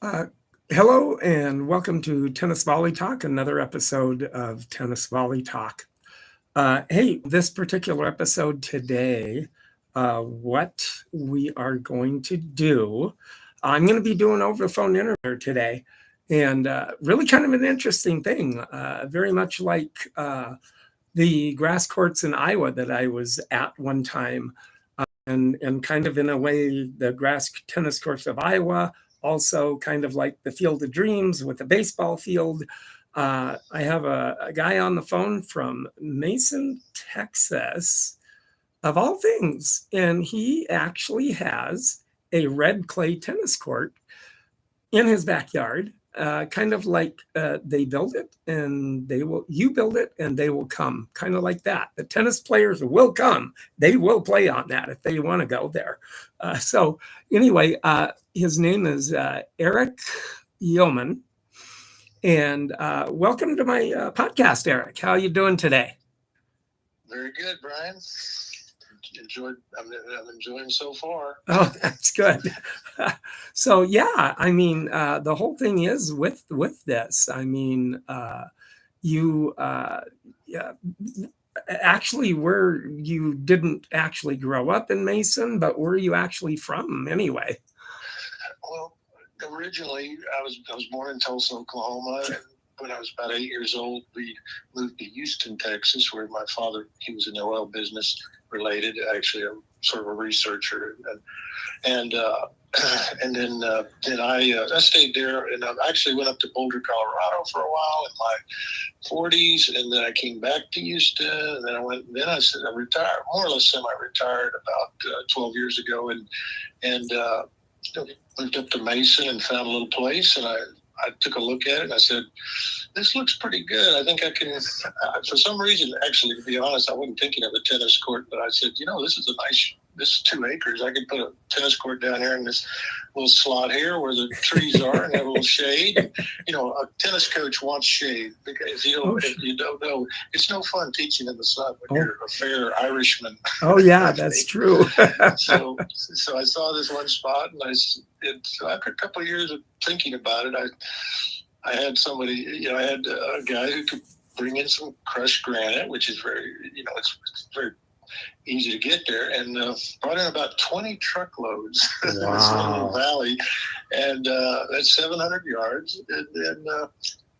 Uh, Hello and welcome to Tennis Volley Talk, another episode of Tennis Volley Talk. Hey, this particular episode today, what we are going to do, I'm going to be doing over the phone interview today, and really kind of an interesting thing, very much like the grass courts in Iowa that I was at one time, and kind of in a way, the grass tennis courts of Iowa, also kind of like the Field of Dreams with the baseball field. I have a guy on the phone from Mason, Texas, of all things, and he actually has a red clay tennis court in his backyard, kind of like they build it and you build it and they will come, kind of like that. The tennis players will come. They will play on that if they want to go there. So anyway, his name is Eric Youman. And welcome to my podcast, Eric. How are you doing today? Very good, Brian. I'm enjoying so far. Oh, that's good. So yeah, I mean, the whole thing is with this. I mean, you yeah, actually, you didn't actually grow up in Mason, but where are you actually from anyway? Well, originally I was born in Tulsa, Oklahoma. And when I was about 8 years old, we moved to Houston, Texas, where my father, he was in the oil business related, actually a sort of a researcher, and then I stayed there, and I actually went up to Boulder, Colorado for a while in my 40s, and then I came back to Houston, and then I retired, more or less semi-retired about 12 years ago, and moved up to Mason and found a little place, and I took a look at it and I said, this looks pretty good. I think I can, for some reason, actually, to be honest, I wasn't thinking of a tennis court, but I said, this is 2 acres. I could put a tennis court down here in this little slot here where the trees are and have a little shade. And, a tennis coach wants shade because if you don't know, it's no fun teaching in the sun when you're a fair Irishman. Oh yeah, that's true. so I saw this one spot, and so after a couple of years of thinking about it, I had somebody, I had a guy who could bring in some crushed granite, which is very, it's very easy to get there, and brought in about 20 truckloads in this little valley, and that's 700 yards.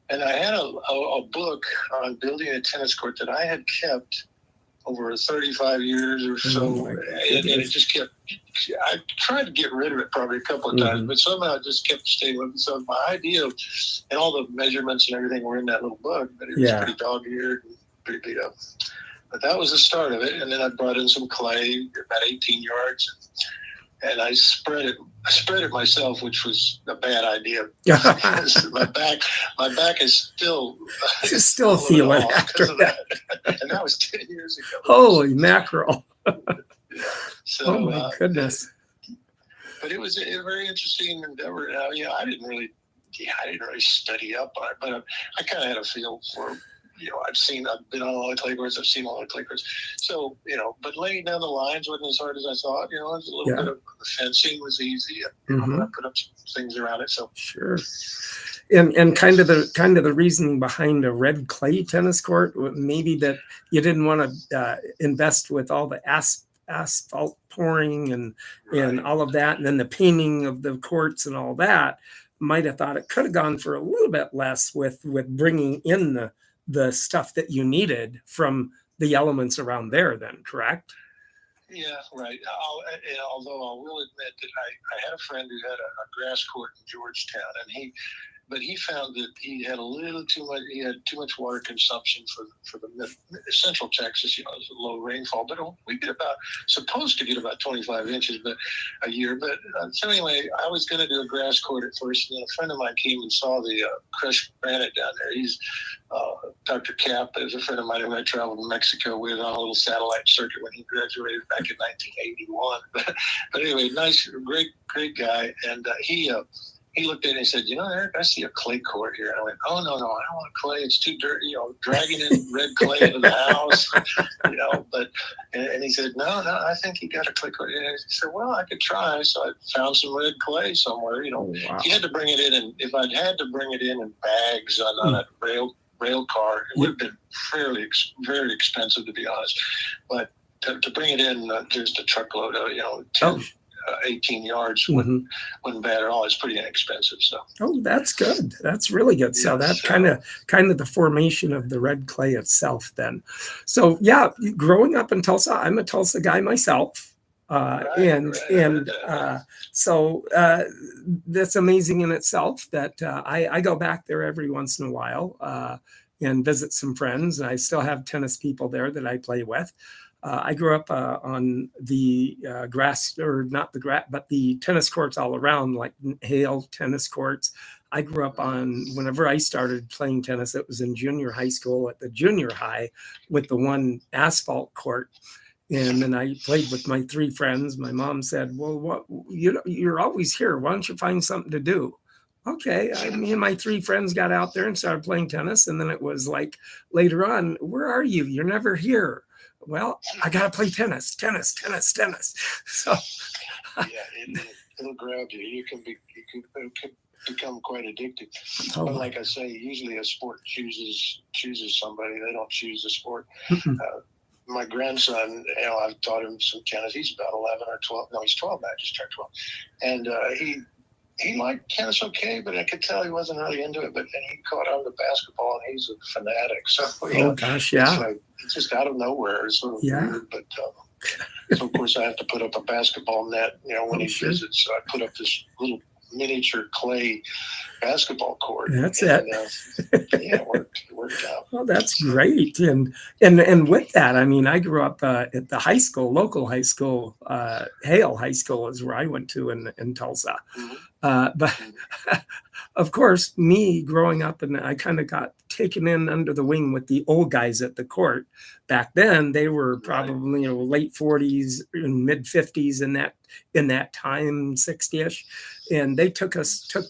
And I had a book on building a tennis court that I had kept over 35 years or so, and it just kept. I tried to get rid of it probably a couple of times, but somehow it just kept staying with me. So my idea and all the measurements and everything were in that little book, but it was pretty dog-eared and pretty beat up. But that was the start of it, and then I brought in some clay, about 18 yards, and I spread it myself, which was a bad idea. my back is still feeling after that. And that was 10 years ago. Holy mackerel! So, oh my goodness! But it was a very interesting endeavor. I didn't really study up on it, but I kind of had a feel for. I've been on a lot of clay courts. I've seen a lot of clay courts. So, but laying down the lines wasn't as hard as I thought. It was a little bit of the fencing was easy. I put up some things around it. So sure. And kind of the reasoning behind a red clay tennis court, maybe that you didn't want to invest with all the asphalt pouring and all of that, and then the painting of the courts and all that. Might have thought it could have gone for a little bit less with bringing in the stuff that you needed from the elements around there then, correct? Yeah, right. Although I will admit that I had a friend who had a grass court in Georgetown, but he found that he had he had too much water consumption for the central Texas, it was a low rainfall, but we supposed to get about 25 inches a year. But so anyway, I was going to do a grass court at first, and then a friend of mine came and saw the crushed granite down there. He's Dr. Cap is a friend of mine who I traveled to Mexico with on a little satellite circuit when he graduated back in 1981. But anyway, nice, great guy, and he he looked at it and he said, Eric, I see a clay court here. And I went, oh, no, I don't want clay. It's too dirty, dragging in red clay into the house, and he said, no, I think you got a clay court. And I said, well, I could try. So I found some red clay somewhere, Wow. He had to bring it in. And if I'd had to bring it in bags on a rail car, it would have been very expensive, to be honest. But to bring it in just a truckload of, 18 yards wasn't bad at all. It's pretty inexpensive. So. Oh, that's good. That's really good. So that's kind of the formation of the red clay itself then. So yeah, growing up in Tulsa, I'm a Tulsa guy myself. So that's amazing in itself that I go back there every once in a while and visit some friends. And I still have tennis people there that I play with. I grew up on the grass, or not the grass, but the tennis courts all around, like Hale tennis courts. I grew up on, whenever I started playing tennis, it was in junior high school at the junior high with the one asphalt court. And then I played with my 3 friends. My mom said, well, you're always here. Why don't you find something to do? Okay. Me and my 3 friends got out there and started playing tennis. And then it was like later on, where are you? You're never here. Well, I got to play tennis. So it'll grab you. You can become quite addicted. But like I say, usually a sport chooses somebody. They don't choose the sport. My grandson, I've taught him some tennis. He's about 11 or 12. No, he's 12 now. Just turned 12. And he liked tennis okay, but I could tell he wasn't really into it. But then he caught on to basketball, and he's a fanatic. So, gosh, yeah. It's just out of nowhere. It's sort of weird. But so, of course, I have to put up a basketball net, when he visits. So I put up this little miniature clay basketball court. That's it. It worked out. Well, that's great. And with that, I mean, I grew up at the local high school, Hale High School is where I went to in Tulsa. But of course, me growing up, and I kind of got taken in under the wing with the old guys at the court. Back then, they were probably late 40s and mid 50s in that time, 60ish. And they took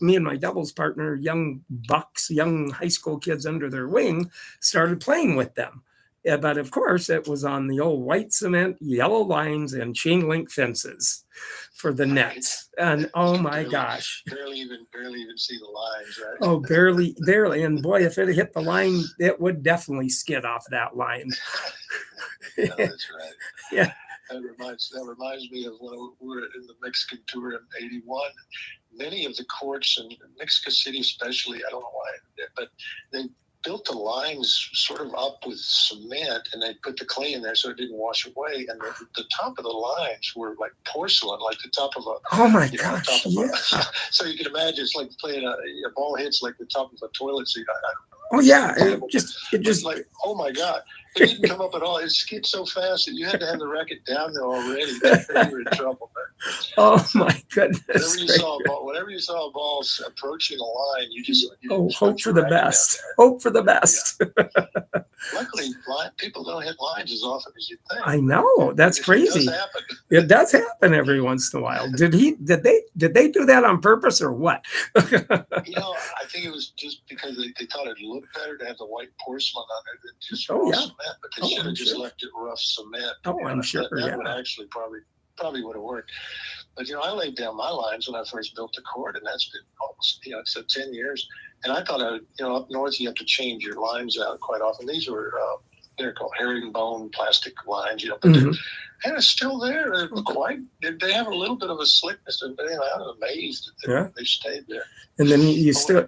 me and my doubles partner, young bucks, young high school kids under their wing, started playing with them. Yeah, but of course, it was on the old white cement, yellow lines, and chain link fences for the nets. And oh my gosh. Barely even see the lines, right? Oh, barely. And boy, if it hit the line, it would definitely skid off that line. Yeah, that's right. Yeah. That reminds me of when we were in the Mexican tour in '81. Many of the courts in Mexico City, especially, I don't know why, but they built the lines sort of up with cement, and they put the clay in there so it didn't wash away. And the top of the lines were like porcelain, like the top of a. Oh my gosh! Yeah. So you can imagine it's like playing a ball hits like the top of a toilet seat. Oh yeah, it just like, oh my God. It didn't come up at all. It skid so fast that you had to have the racket down there already. You were in trouble. Oh my goodness! Whenever you saw a ball approaching a line, you just hope for the best. Hope for the best. Yeah. Luckily, people don't hit lines as often as you think. I know, that's crazy. It does happen. It does happen every once in a while. Did they do that on purpose or what? I think it was just because they thought it looked better to have the white porcelain on it than just raw cement. But they should have just left it rough cement. I'm sure. That would actually probably would have worked. But I laid down my lines when I first built the court, and that's been almost it's 10 years. And I thought up north you have to change your lines out quite often. These were they're called herringbone plastic lines, but and it's still there. They have a little bit of a slickness, but I was amazed that they stayed there. And then you still.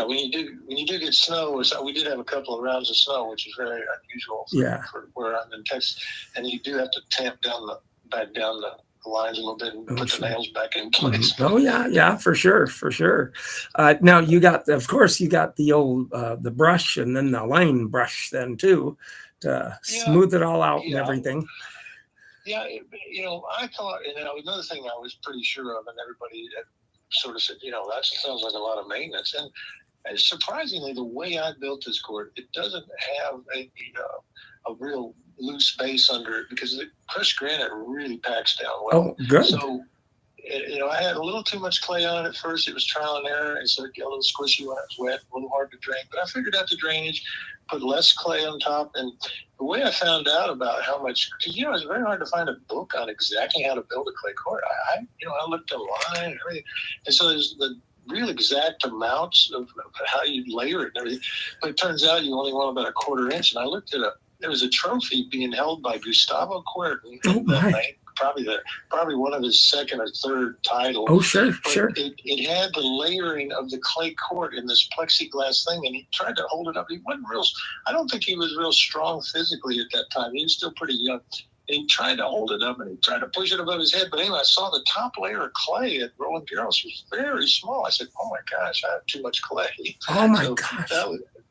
When you do get snow, we did have a couple of rounds of snow, which is very unusual for where I'm in Texas. And you do have to tamp back down the lines a little bit and put the nails back in place. Oh yeah, for sure. Now you got the old the brush and then the line brush then too to smooth it all out and everything. Yeah, I thought, and another thing I was pretty sure of, and everybody sort of said, that sounds like a lot of maintenance. And surprisingly, the way I built this court, it doesn't have a real loose base under it because the crushed granite really packs down well. Oh, good. So I had a little too much clay on it at first. It was trial and error. It started getting a little squishy when it was wet, a little hard to drain. But I figured out the drainage, put less clay on top. And the way I found out about how much, because, it's very hard to find a book on exactly how to build a clay court. I looked online and everything. And so there's the real exact amounts of how you layer it and everything. But it turns out you only want about a 1/4 inch. And I looked it up. There was a trophy being held by Gustavo Kuerten that night. Probably one of his second or third titles. Oh, sure. It had the layering of the clay court in this plexiglass thing, and he tried to hold it up. He wasn't real. I don't think he was real strong physically at that time. He was still pretty young. And he tried to hold it up, and he tried to push it above his head. But anyway, I saw the top layer of clay at Roland Garros was very small. I said, "Oh my gosh, I have too much clay." Oh my gosh,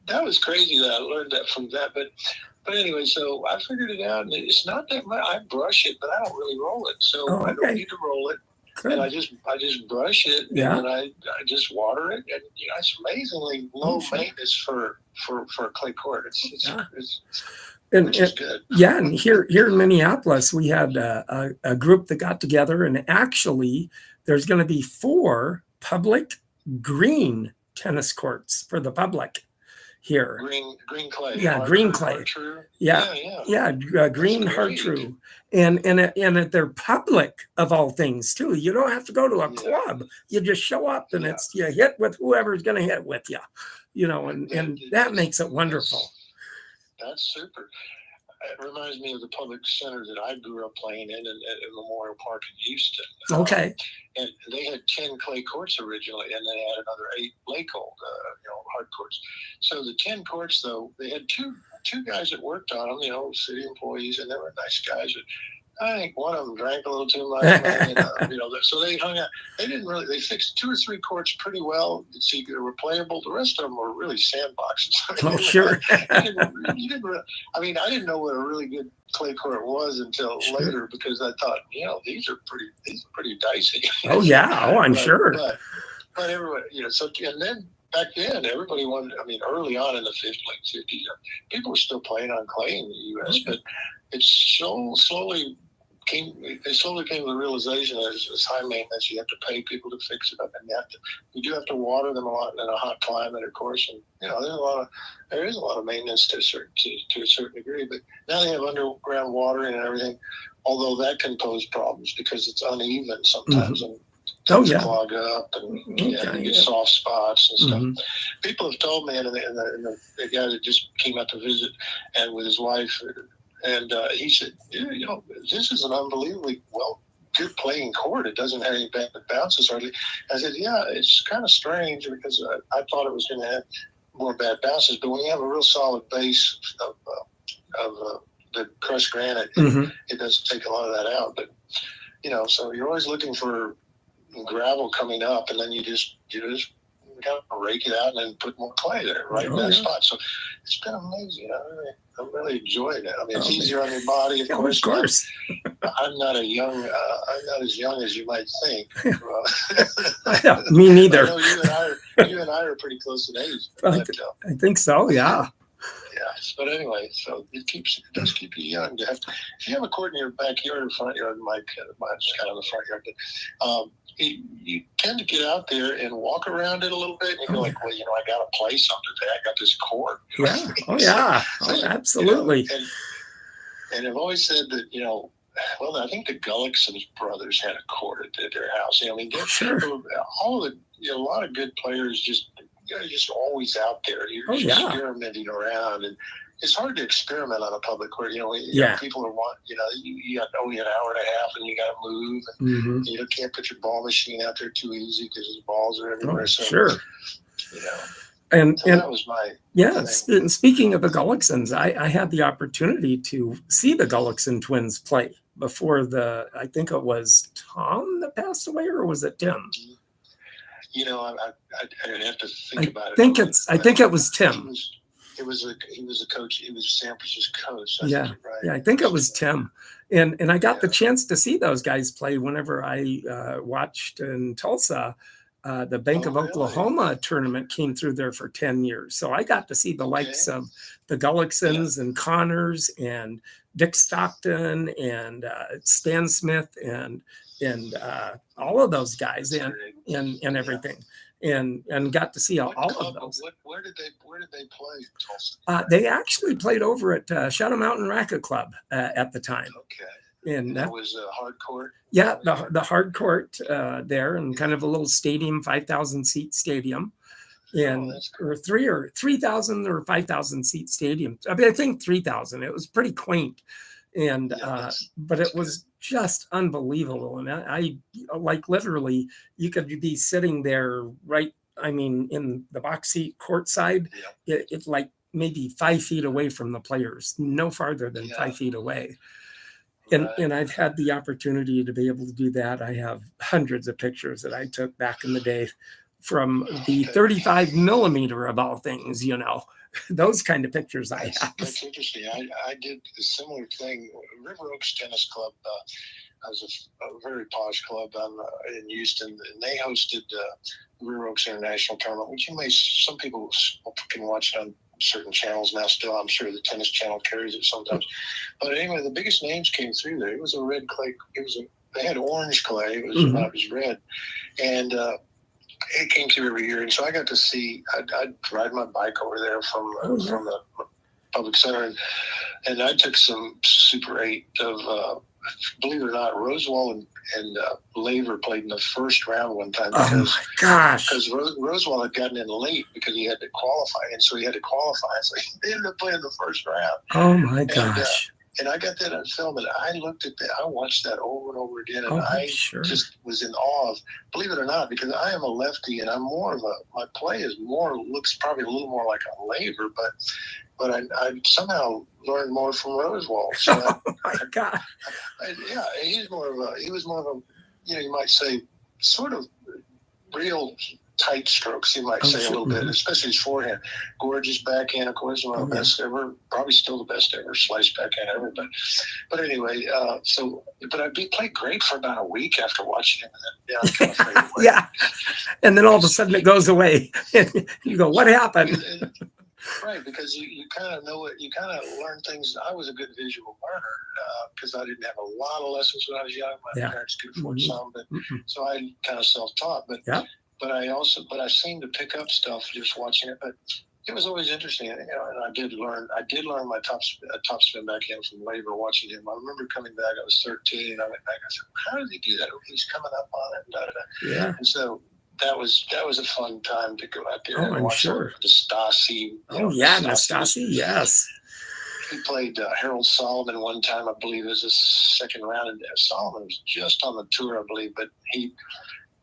that was crazy that I learned that from that, But anyway, so I figured it out, and it's not that much. I brush it, but I don't really roll it, so I don't need to roll it. Good. And I just brush it, and then I just water it, and it's amazingly low maintenance for a clay court. It's good. Yeah, and here in Minneapolis, we had a group that got together, and actually, there's going to be 4 public green tennis courts for the public here. Green clay. Yeah, green clay. Green hard true. And they're public of all things too. You don't have to go to a club. You just show up and you hit with whoever's going to hit with you. And that makes it wonderful. That's super. It reminds me of the public center that I grew up playing in at Memorial Park in Houston. Okay. And they had 10 clay courts originally, and they had another 8 lake-hold, hard courts. So the 10 courts, though, they had two guys that worked on them, city employees, and they were nice guys. I think one of them drank a little too much, so they hung out. They fixed 2 or 3 courts pretty well. See, they were playable. The rest of them were really sandboxes. Sure. I didn't know what a really good clay court was until later, because I thought, these are pretty dicey. Oh yeah, I'm sure. But everyone, and then back then everybody wanted. Early on in the 50s, people were still playing on clay in the U.S., but it's slowly came to the realization that it's high maintenance. You have to pay people to fix it up, and you do have to water them a lot in a hot climate, of course. And there is a lot of maintenance to a certain degree. But now they have underground watering and everything, although that can pose problems because it's uneven sometimes and things clog up, and you get soft spots and stuff. People have told me, and the guy that just came out to visit, and with his wife. And he said, this is an unbelievably good playing court. It doesn't have any bad bounces hardly. I said, yeah, it's kind of strange because I thought it was going to have more bad bounces. But when you have a real solid base of the crushed granite, it does take a lot of that out. But, so you're always looking for gravel coming up, and then you just kind of rake it out and then put more clay there in that spot. So it's been amazing. I'm really enjoying it. It's easier on your body, of course. Of course. I'm not as young as you might think. Me neither. You and I are pretty close in age. I think so. Yeah. Yeah, but anyway, so it does keep you young. If you have a court in your backyard or front yard, mine's kind of the front yard, but you tend to get out there and walk around it a little bit, and you go like, well, I got to play something today. I got this court. Yeah. Oh yeah. Absolutely. And I've always said that, I think the Gullickson brothers had a court at their house. A lot of good players just always out there. You're experimenting around, and it's hard to experiment on a public court. People are you got only an hour and a half, and you got to move. And you can't put your ball machine out there too easy because the balls are everywhere. And that was my and speaking of the Gullicksons, I had the opportunity to see the Gullickson twins play before I think it was Tom that passed away, or was it Tim? I'd have to think about it. I think it was Tim. He was a coach. He was Sampras's coach. I think it was Tim. And I got the chance to see those guys play whenever I watched in Tulsa. The Bank of really? Oklahoma tournament came through there for 10 years. So I got to see the likes of the Gullicksons and Connors and Dick Stockton and Stan Smith and all of those guys and everything. And got to see all of those. Where did they play? They actually played over at Shadow Mountain Racquet Club at the time. Okay. And that was a hard court? Yeah, the hard court there, and kind of a little stadium, 5,000 seat stadium, and or 3,000 or 5,000 seat stadium. I mean, I think 3,000. It was pretty quaint, and but it was just unbelievable. And I like literally, you could be sitting there right. I mean, in the box seat courtside, it's like maybe 5 feet away from the players, no farther than 5 feet away. And I've had the opportunity to be able to do that. I have hundreds of pictures that I took back in the day from the 35 millimeter of all things, those kind of pictures I have. That's interesting. I did a similar thing. River Oaks Tennis Club was a very posh club in Houston, and they hosted River Oaks International Tournament, which some people can watch it on certain channels now still. I'm sure the Tennis Channel carries it sometimes. But anyway, the biggest names came through there. It was a red clay. They had orange clay. It was red. And it came through every year. And so I got to see, I'd ride my bike over there from the public center. And I took some Super 8 of, believe it or not, Rosewall and Laver played in the first round one time. Because Rosewall had gotten in late because he had to qualify. And so he had to qualify. So he ended up playing the first round. Oh, my gosh. And I got that on film, and I looked at that. I watched that over and over again, and just was in awe of, believe it or not, because I am a lefty, and I'm my play looks probably a little more like a Laver, but I somehow learned more from Rosewall. So oh my God! He was more of a, you might say, sort of real tight strokes, you might say, a little bit, especially his forehand. Gorgeous backhand, of course, one of the best ever, probably still the best ever slice backhand ever. But anyway, but I played great for about a week after watching him, and then kind of faded away. Yeah, and then all of a sudden it goes away. You go, what happened? Right, because you kind of know it. You kind of learn things. I was a good visual learner because I didn't have a lot of lessons when I was young. My parents could afford some, but so I kind of self-taught. But I seemed to pick up stuff just watching it. But it was always interesting, and I did learn my top spin backhand from Laver watching him. I remember coming back. I was 13, and I went back. I said, "How did he do that? He's coming up on it." And And so that was a fun time to go out there and watch the Stasi. Nastasi, yes. He played Harold Solomon one time, I believe, as a second round, and Solomon was just on the tour, I believe, but he.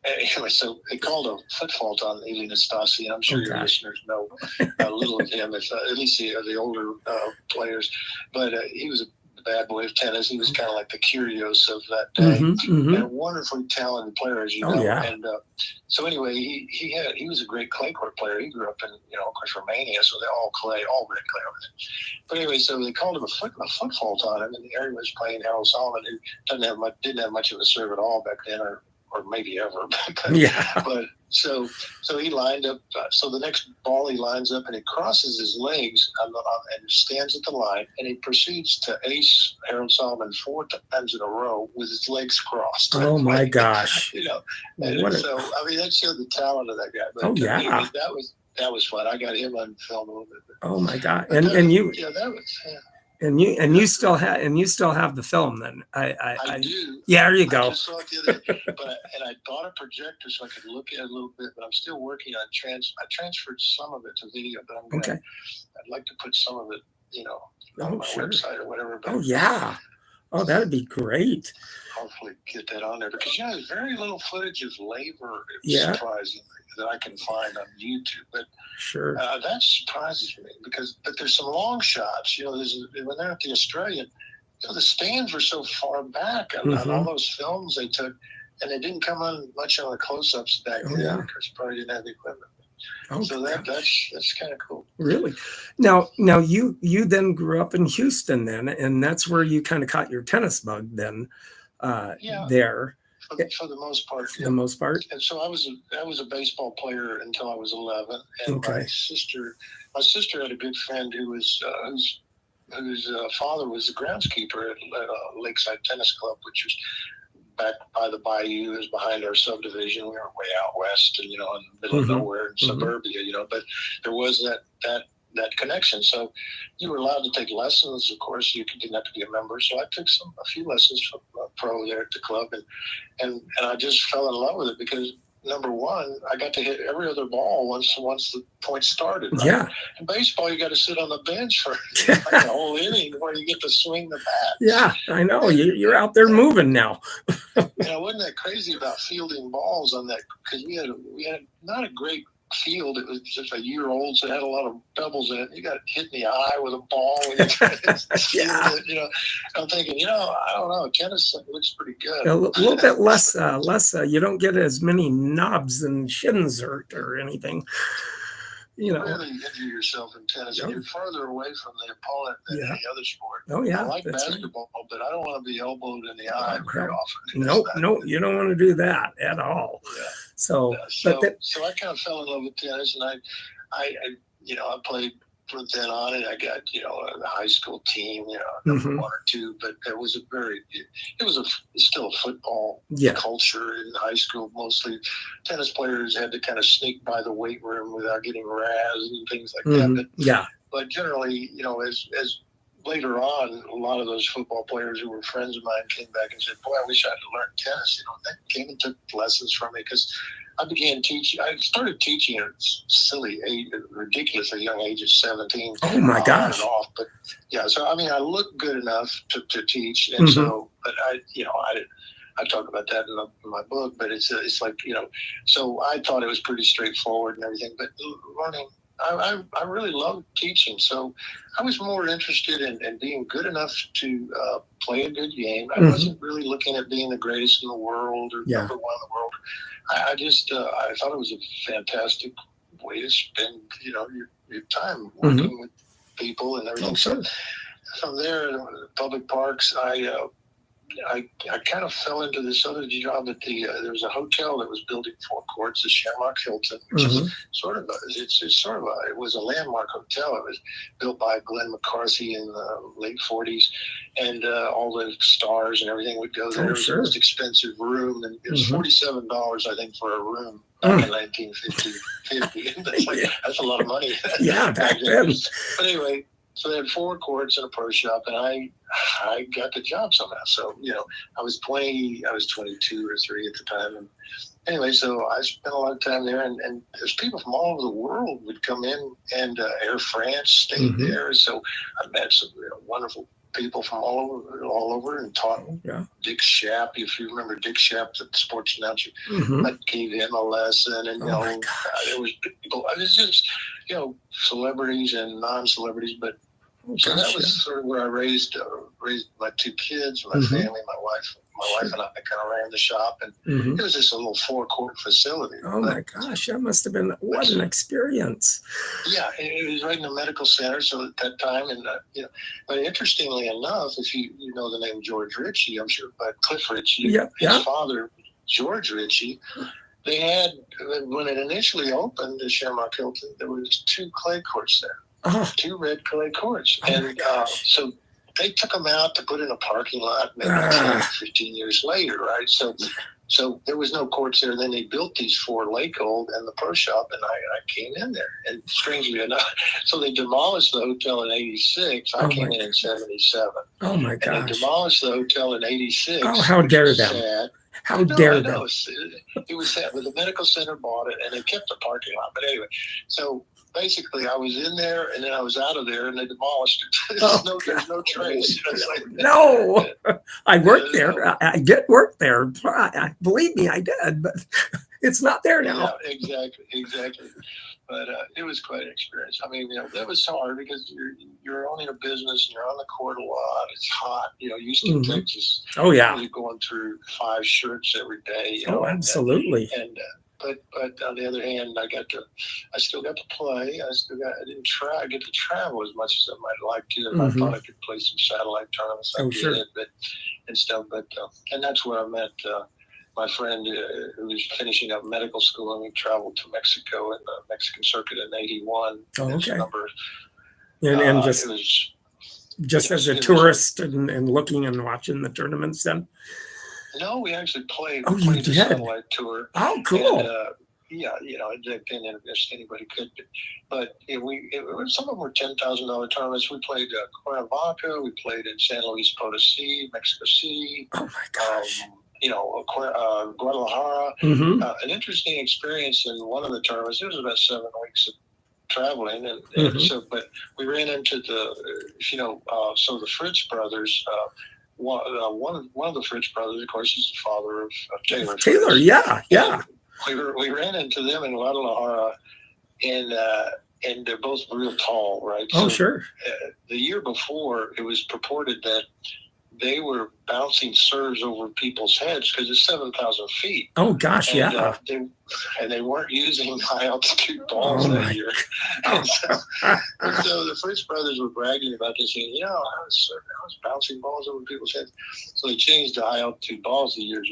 Anyway, so they called a foot fault on Eli Nastasi. I'm sure your listeners know a little of him, if at least the older players. But he was a bad boy of tennis. He was kind of like the Kyrgios of that day, and a wonderfully talented player, as you know. And so anyway, he was a great clay court player. He grew up in of course Romania, so they're all red clay over there. But anyway, so they called him a foot fault on him, and the area was playing Harold Solomon, who didn't have much of a serve at all back then, or maybe ever. But so he lined up. So the next ball he lines up and he crosses his legs and stands at the line, and he proceeds to ace Harold Solomon 4 times in a row with his legs crossed. Oh my gosh! So I mean, that showed the talent of that guy. But that was fun. I got him on film a little bit. Oh my God! And you. Yeah, that was. And you still have the film then. I do. Yeah, there you go. I just saw it the other day, and I bought a projector so I could look at it a little bit, but I'm still working on I transferred some of it to video, but I'd like to put some of it, on my website or whatever. But that'd be great. Hopefully get that on there, because there's very little footage of Laver. Surprisingly, that I can find on YouTube, but that surprises me but there's some long shots. When they're at the Australian, the stands were so far back on all those films they took, and they didn't come on much on the close-ups back then because probably didn't have the equipment. So that's kind of cool. Really? Now you then grew up in Houston then, and that's where you kind of caught your tennis bug then. There. for the most part. For the most part. And so I was a baseball player until I was 11, and Okay. my sister had a good friend whose father was the groundskeeper at Lakeside Tennis Club, which was back by the bayou. It was behind our subdivision. We were way out west, and in the middle of nowhere in suburbia. But there was that connection. So you were allowed to take lessons. Of course, you didn't have to be a member. So I took a few lessons from a pro there at the club, and I just fell in love with it because, number one, I got to hit every other ball once the point started. Right? Yeah. In baseball, you got to sit on the bench for like a whole inning before you get to swing the bat. Yeah, I know. You're out there moving now. Wasn't that crazy about fielding balls on that? Because we had not a great field. It was just a year old, so it had a lot of pebbles in it. You got hit in the eye with a ball when you tried to Yeah. it. I'm thinking, I don't know, tennis looks pretty good. A little bit less. You don't get as many knobs and shins hurt or anything. You really injure yourself in tennis. Yep. You're farther away from the opponent than any other sport. Oh, yeah. I like basketball, right. But I don't want to be elbowed in the eye very often. No, you don't want to do that at all. Yeah. So I kind of fell in love with tennis, and I played from then on, and I got a high school team, number one or two, but it was still a football culture in high school. Mostly tennis players had to kind of sneak by the weight room without getting razzed and things like that. But generally, as later on, a lot of those football players who were friends of mine came back and said, "Boy, I wish I had learned tennis." They came and took lessons from me because I began teaching. I started teaching at a ridiculously young age of 17. Oh my gosh! On and off, but so I looked good enough to teach, and so, but I talk about that in my book. But it's like so I thought it was pretty straightforward and everything. But learning, I really loved teaching, so I was more interested in being good enough to play a good game. I wasn't really looking at being the greatest in the world or number one in the world. I just I thought it was a fantastic way to spend your time working with people and everything. So from there, public parks, I kind of fell into this other job at there was a hotel that was building 4 courts, the Shamrock Hilton, which is it was a landmark hotel. It was built by Glenn McCarthy in the late 40s, and all the stars and everything would go there. It was the most expensive room, and it was $47, I think, for a room back in 1950. That's a lot of money. Back then. But anyway. So they had 4 courts and a pro shop, and I got the job somehow. So, I was 22 or 3 at the time. And anyway, so I spent a lot of time there, and there's people from all over the world would come in, and Air France stayed there. So I met some wonderful people from all over and taught Dick Schaap. If you remember Dick Schaap, the sports announcer, I gave him a lesson, and there was people. I was just celebrities and non-celebrities, but so that was sort of where I raised my 2 kids, my family, my wife. My wife and I kind of ran the shop, and it was just a little 4-court facility. Oh my gosh, that must have been what an experience! Yeah, it was right in the medical center. So at that time, and but interestingly enough, if you know the name George Ritchie, I'm sure, but Cliff Ritchie, his father, George Ritchie, they had when it initially opened, the Shamrock Hilton, there was 2 clay courts there. 2 red clay courts. And so they took them out to put in a parking lot maybe 10, 15 years later, right? So there was no courts there. Then they built these 4 lake old and the pro shop, and I came in there. And strangely enough, so they demolished the hotel in 86. I came in 77. Oh my gosh. And they demolished the hotel in 86. Oh, how dare them. Sad. How dare them. It was sad, but the medical center bought it, and they kept the parking lot. But anyway, so basically, I was in there, and then I was out of there, and they demolished it. There's no trace. No, I worked there. I did work there. Believe me, I did, but it's not there now. Yeah, exactly. But it was quite an experience. I mean, that was hard because you're owning a business and you're on the court a lot. It's hot. Houston, Texas. Oh yeah. You're going through 5 shirts every day. Oh, absolutely. But on the other hand, I still got to play. I didn't get to travel as much as I might like to. I thought I could play some satellite tournaments. I did, and stuff. But and that's where I met my friend who was finishing up medical school, and we traveled to Mexico and the Mexican circuit in '81. Oh, okay. Number, and just it was just as a tourist and looking and watching the tournaments then? No, we actually played. Oh, We played you the did? satellite tour. Oh, cool. And, yeah, it didn't as anybody could, but some of them were $10,000 tournaments. We played Cuernavaca, we played in San Luis Potosí, Mexico City. Oh my gosh! Guadalajara. Mm-hmm. An interesting experience in one of the tournaments. It was about 7 weeks of traveling, and Mm-hmm. so, but we ran into so the Fritz brothers. One of the Fritz brothers, of course, is the father of Taylor. Taylor, Fritz. yeah. We ran into them in Guadalajara, and they're both real tall, right? Oh, so, sure. The year before, it was purported that they were bouncing serves over people's heads because it's 7,000 feet. Oh gosh, and, yeah. They weren't using high altitude balls that year. And so the Fritz brothers were bragging about this, saying, I was bouncing balls over people's heads. So they changed to high altitude balls the year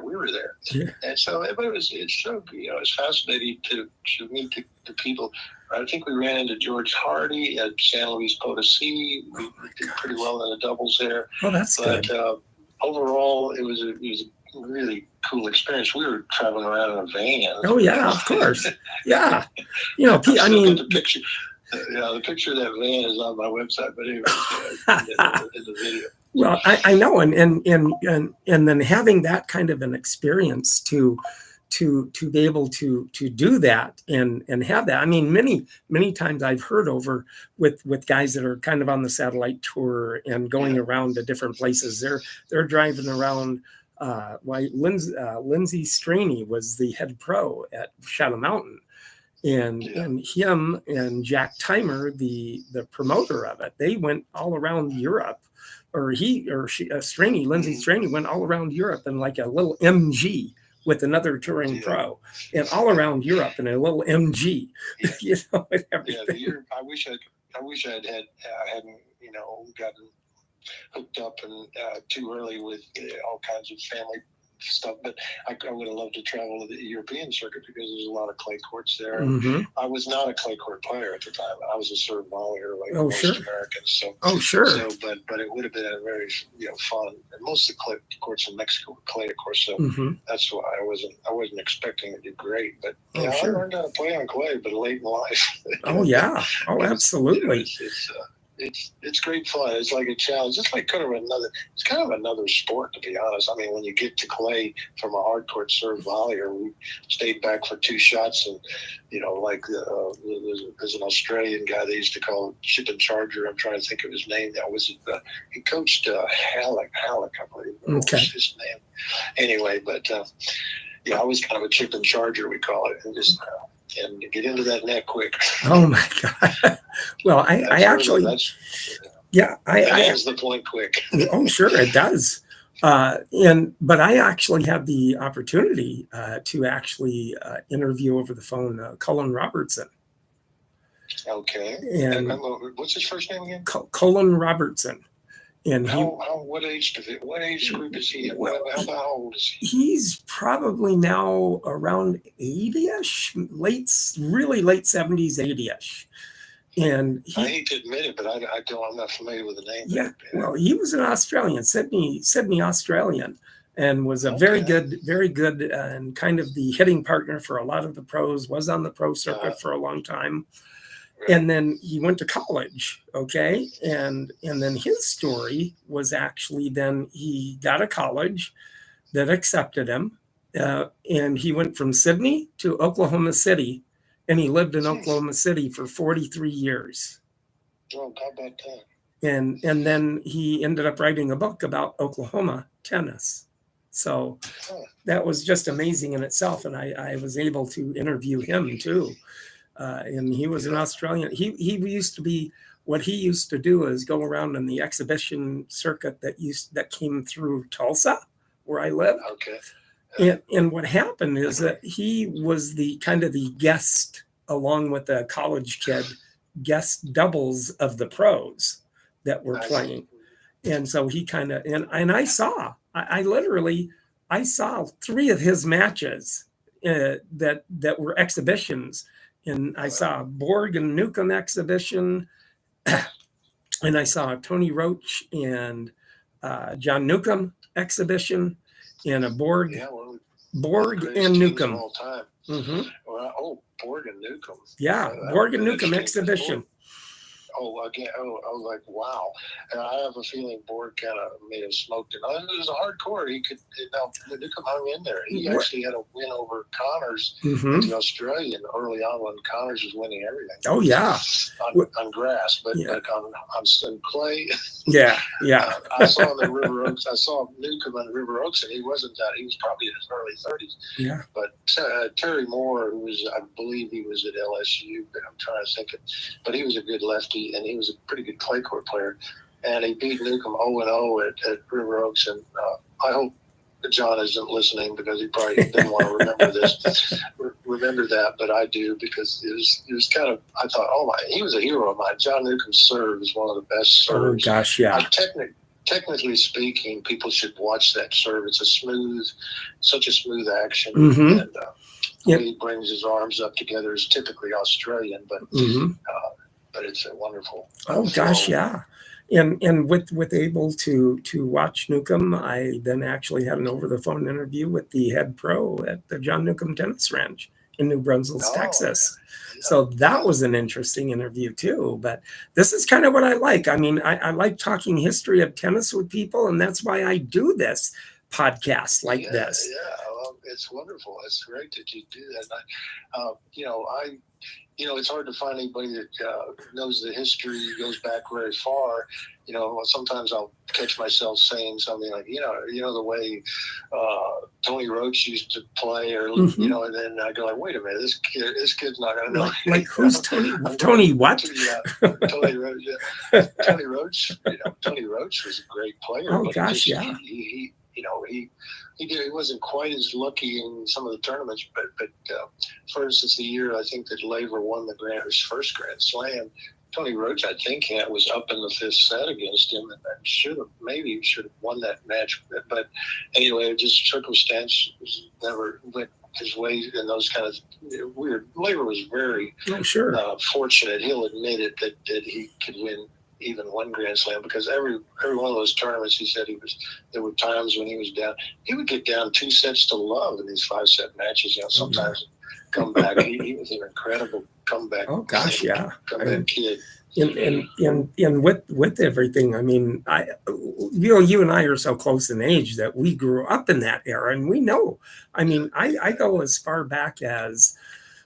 we were there. Yeah. And so, but it's so it's fascinating to meet the people. I think we ran into George Hardy at San Luis Potosí. We did pretty well in the doubles there. Oh, that's good. But overall, it was a really cool experience. We were traveling around in a van. Oh yeah, of course. Yeah, I mean, the picture. The picture of that van is on my website. But anyway, in the video. Well, I know, and then having that kind of an experience to be able to do that and have that. I mean, many times I've heard over with guys that are kind of on the satellite tour and going around to different places. They're driving around. Lindsey Straney was the head pro at Shadow Mountain, and him and Jack Timer, the promoter of it, they went all around Europe. Lindsey Straney went all around Europe in like a little MG with another touring pro, and all around Europe in a little MG, and everything. Yeah, I wish I hadn't gotten hooked up and too early with all kinds of family stuff, but I would have loved to travel to the European circuit because there's a lot of clay courts there. Mm-hmm. I was not a clay court player at the time. I was a serve volleyer like most Americans. So, sure. So, but it would have been a very fun. And most of the courts in Mexico were clay, of course. So that's why I wasn't expecting to do great. But I learned how to play on clay, but late in life. Oh yeah. Oh, absolutely. It's great fun. It's like a challenge. It's like kind of another sport, to be honest. I mean, when you get to clay from a hard court serve volleyer, we stayed back for 2 shots, and there's an Australian guy they used to call Chip and Charger. I'm trying to think of his name. That was he coached Halleck, I believe. Okay. Was his name. Anyway, but I was kind of a Chip and Charger, we call it, and just. And get into that net quick. Oh my God! Well, I actually, the point quick. Oh, sure, it does. But I actually had the opportunity to actually interview over the phone Colin Robertson. Okay. And what's his first name again? Colin Robertson. And what age group is he in? How old is he? He's probably now around 80-ish, really late 70s, 80-ish. And I hate to admit it, but I'm not familiar with the name. Yeah, well, he was an Australian, Sydney Australian, and was a very good, and kind of the hitting partner for a lot of the pros, was on the pro circuit for a long time. And then he went to college, okay? And then his story was actually then he got a college that accepted him, and he went from Sydney to Oklahoma City, and he lived in Oklahoma City for 43 years. Oh, how about that? And then he ended up writing a book about Oklahoma tennis. So that was just amazing in itself, and I was able to interview him too. And he was an Australian. He used to be, what he used to do is go around in the exhibition circuit that came through Tulsa, where I live. Okay. And what happened is that he was the kind of the guest, along with a college kid, guest doubles of the pros that were playing. And so he kind of, and I saw, I literally I saw 3 of his matches that were exhibitions. And I saw a Borg and Newcomb exhibition, and I saw a Tony Roach and John Newcomb exhibition, and a Borg, and Newcomb. All time. Mm-hmm. Well, Borg and Newcomb. Yeah, Borg and Newcomb exhibition. Again, I was like, wow. And I have a feeling Borg kind of may have smoked it. It was a hard court. Newcomb hung in there. He actually had a win over Connors, the Australian, early on when Connors was winning everything. Oh, yeah. On grass, but on clay. Yeah. I saw him in River Oaks. I saw Newcomb in River Oaks, and he wasn't that. He was probably in his early 30s. Yeah. But Terry Moore, I believe he was at LSU, but I'm trying to think but he was a good lefty, and he was a pretty good clay court player. And he beat Newcomb 0-0 at River Oaks. And I hope John isn't listening, because he probably didn't want to remember that, but I do, because it was kind of, I thought, oh my, he was a hero of mine. John Newcomb's serve is one of the best serves. Oh gosh, yeah. Technically speaking, people should watch that serve. It's such a smooth action. And the way he brings his arms up together is typically Australian, but it's a wonderful. Oh gosh, yeah. And with able to watch Newcomb, I then actually had an over the phone interview with the head pro at the John Newcomb Tennis Ranch in New Brunswick, Texas. Yeah. So that was an interesting interview too. But this is kind of what I like. I mean, I like talking history of tennis with people, and that's why I do this podcast like this. Yeah, well, it's wonderful. It's great that you do that. And it's hard to find anybody that knows the history, goes back very far. Sometimes I'll catch myself saying something like, the way Tony Roach used to play, or and then I go like, wait a minute, this kid's not going to know. Like who's Tony? Tony what? Tony Roach. Yeah. Tony Roach. Tony Roach was a great player. Oh gosh, yeah. He wasn't quite as lucky in some of the tournaments, but for instance, the year I think that Laver won his first Grand Slam, Tony Roach, I think, was up in the 5th set against him, and should have won that match. But anyway, just circumstance never went his way in those kind of weird. Laver was very fortunate. He'll admit it that he could win even one Grand Slam, because every one of those tournaments, he said there were times when he was down. He would get down 2 sets to love in these 5-set matches. Sometimes come back. He was an incredible comeback. Oh gosh, yeah. Comeback kid. And with everything, I mean, you and I are so close in age that we grew up in that era, and we know. I mean, I go as far back as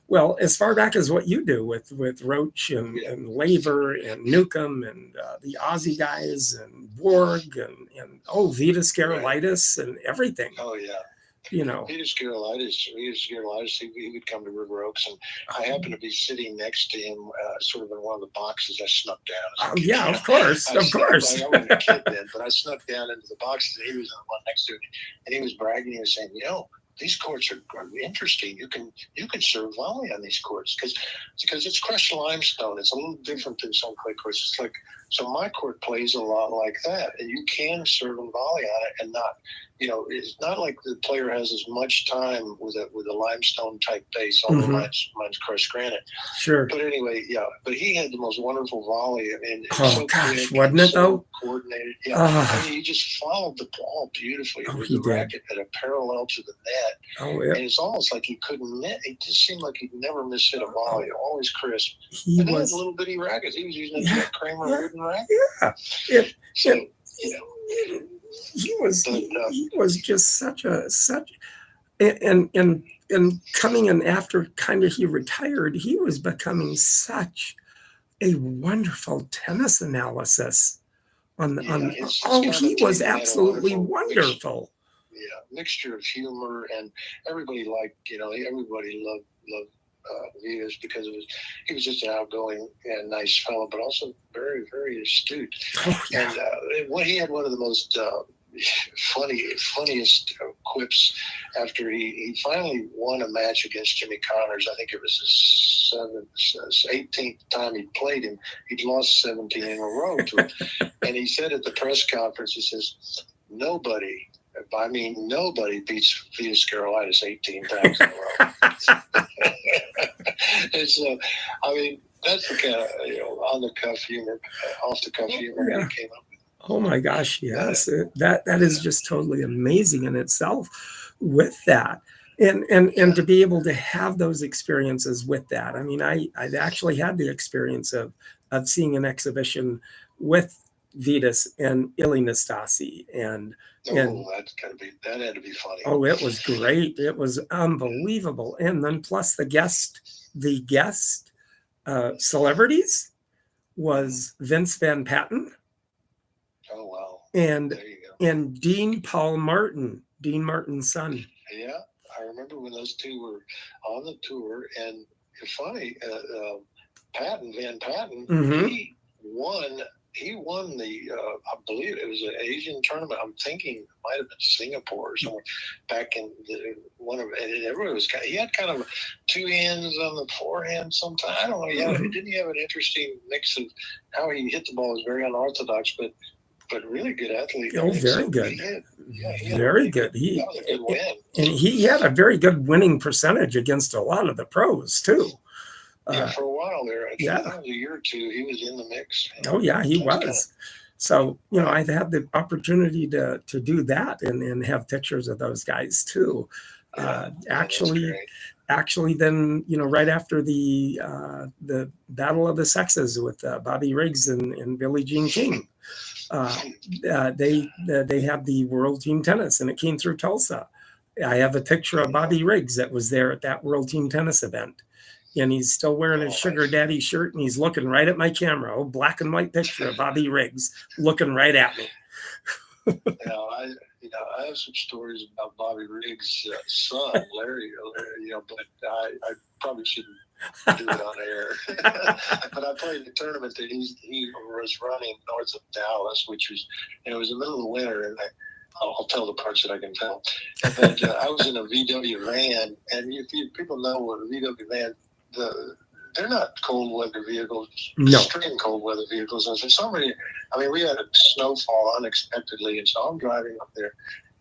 what you do with Roach and Laver and Newcomb and the Aussie guys and Borg and Vitas Gerulaitis and everything. Oh yeah. Vitas Gerulaitis, he would come to River Oaks, and I happened to be sitting next to him, sort of in one of the boxes. I snuck down. Oh yeah, of course. I wasn't a kid then, but I snuck down into the boxes, and he was in the one next to me, and he was bragging. He was saying, these courts are interesting. You can serve volley on these courts because it's crushed limestone. It's a little different than some clay courts. It's like, so my court plays a lot like that, and you can serve and volley on it, and not, it's not like the player has as much time with a limestone type base. Although mine's crushed granite. Sure. But anyway, but he had the most wonderful volley. I mean, wasn't it though? Coordinated. Yeah. He just followed the ball beautifully with the racket at a parallel to the net. Oh yeah. And it's almost like he couldn't miss. It just seemed like he'd never miss hit a volley. Always crisp. He had little bitty rackets. He was using a Jack Kramer wooden racket. Yeah. He was just such and coming in after kind of he retired, he was becoming such a wonderful tennis analysis he was absolutely wonderful. Mixture of humor, and everybody loved Vitas because he was just an outgoing and nice fellow, but also very, very astute. Oh, yeah. And he had one of the most funniest quips after he finally won a match against Jimmy Connors. I think it was his 18th time he played him. He'd lost 17 in a row to him. And he said at the press conference, he says, nobody I mean, nobody beats Venus Carolitis 18 times in a row. And so, I mean, that's the kind of, on the cuff humor, off the cuff humor he came up with. Oh my gosh, yes. That is just totally amazing in itself with that. And to be able to have those experiences with that. I mean, I actually had the experience of seeing an exhibition with Vitas and Ili Nastasi. And that had to be funny. Oh, it was great. It was unbelievable. And then plus the guest celebrities was Vince Van Patten. Oh, wow. And there you go. And Dean Dean Martin's son. Yeah, I remember when those two were on the tour, and it's funny, Van Patten, he won the, I believe it was an Asian tournament. I'm thinking it might have been Singapore or somewhere back in and everybody was he had kind of two hands on the forehand sometimes. I don't know. Didn't he have an interesting mix of how he hit the ball? Was very unorthodox, but really good athlete. Oh, very good. Very good. That was a good win. And he had a very good winning percentage against a lot of the pros too. For a while there, I think a year or two, he was in the mix. Oh yeah, he was. So I've had the opportunity to do that and have pictures of those guys too. Actually, then right after the Battle of the Sexes with Bobby Riggs and Billie Jean King, they have the World Team Tennis, and it came through Tulsa. I have a picture of Bobby Riggs that was there at that World Team Tennis event. And he's still wearing his sugar daddy shirt, and he's looking right at my camera. Oh, black and white picture of Bobby Riggs looking right at me. I have some stories about Bobby Riggs' son, Larry, but I probably shouldn't do it on air. But I played the tournament that he was running north of Dallas, which was, it was the middle of the winter, and I'll tell the parts that I can tell. But I was in a VW van, and if people know what a VW van, they're not cold weather vehicles, extreme cold weather vehicles. And for some reason, we had a snowfall unexpectedly, and so I'm driving up there,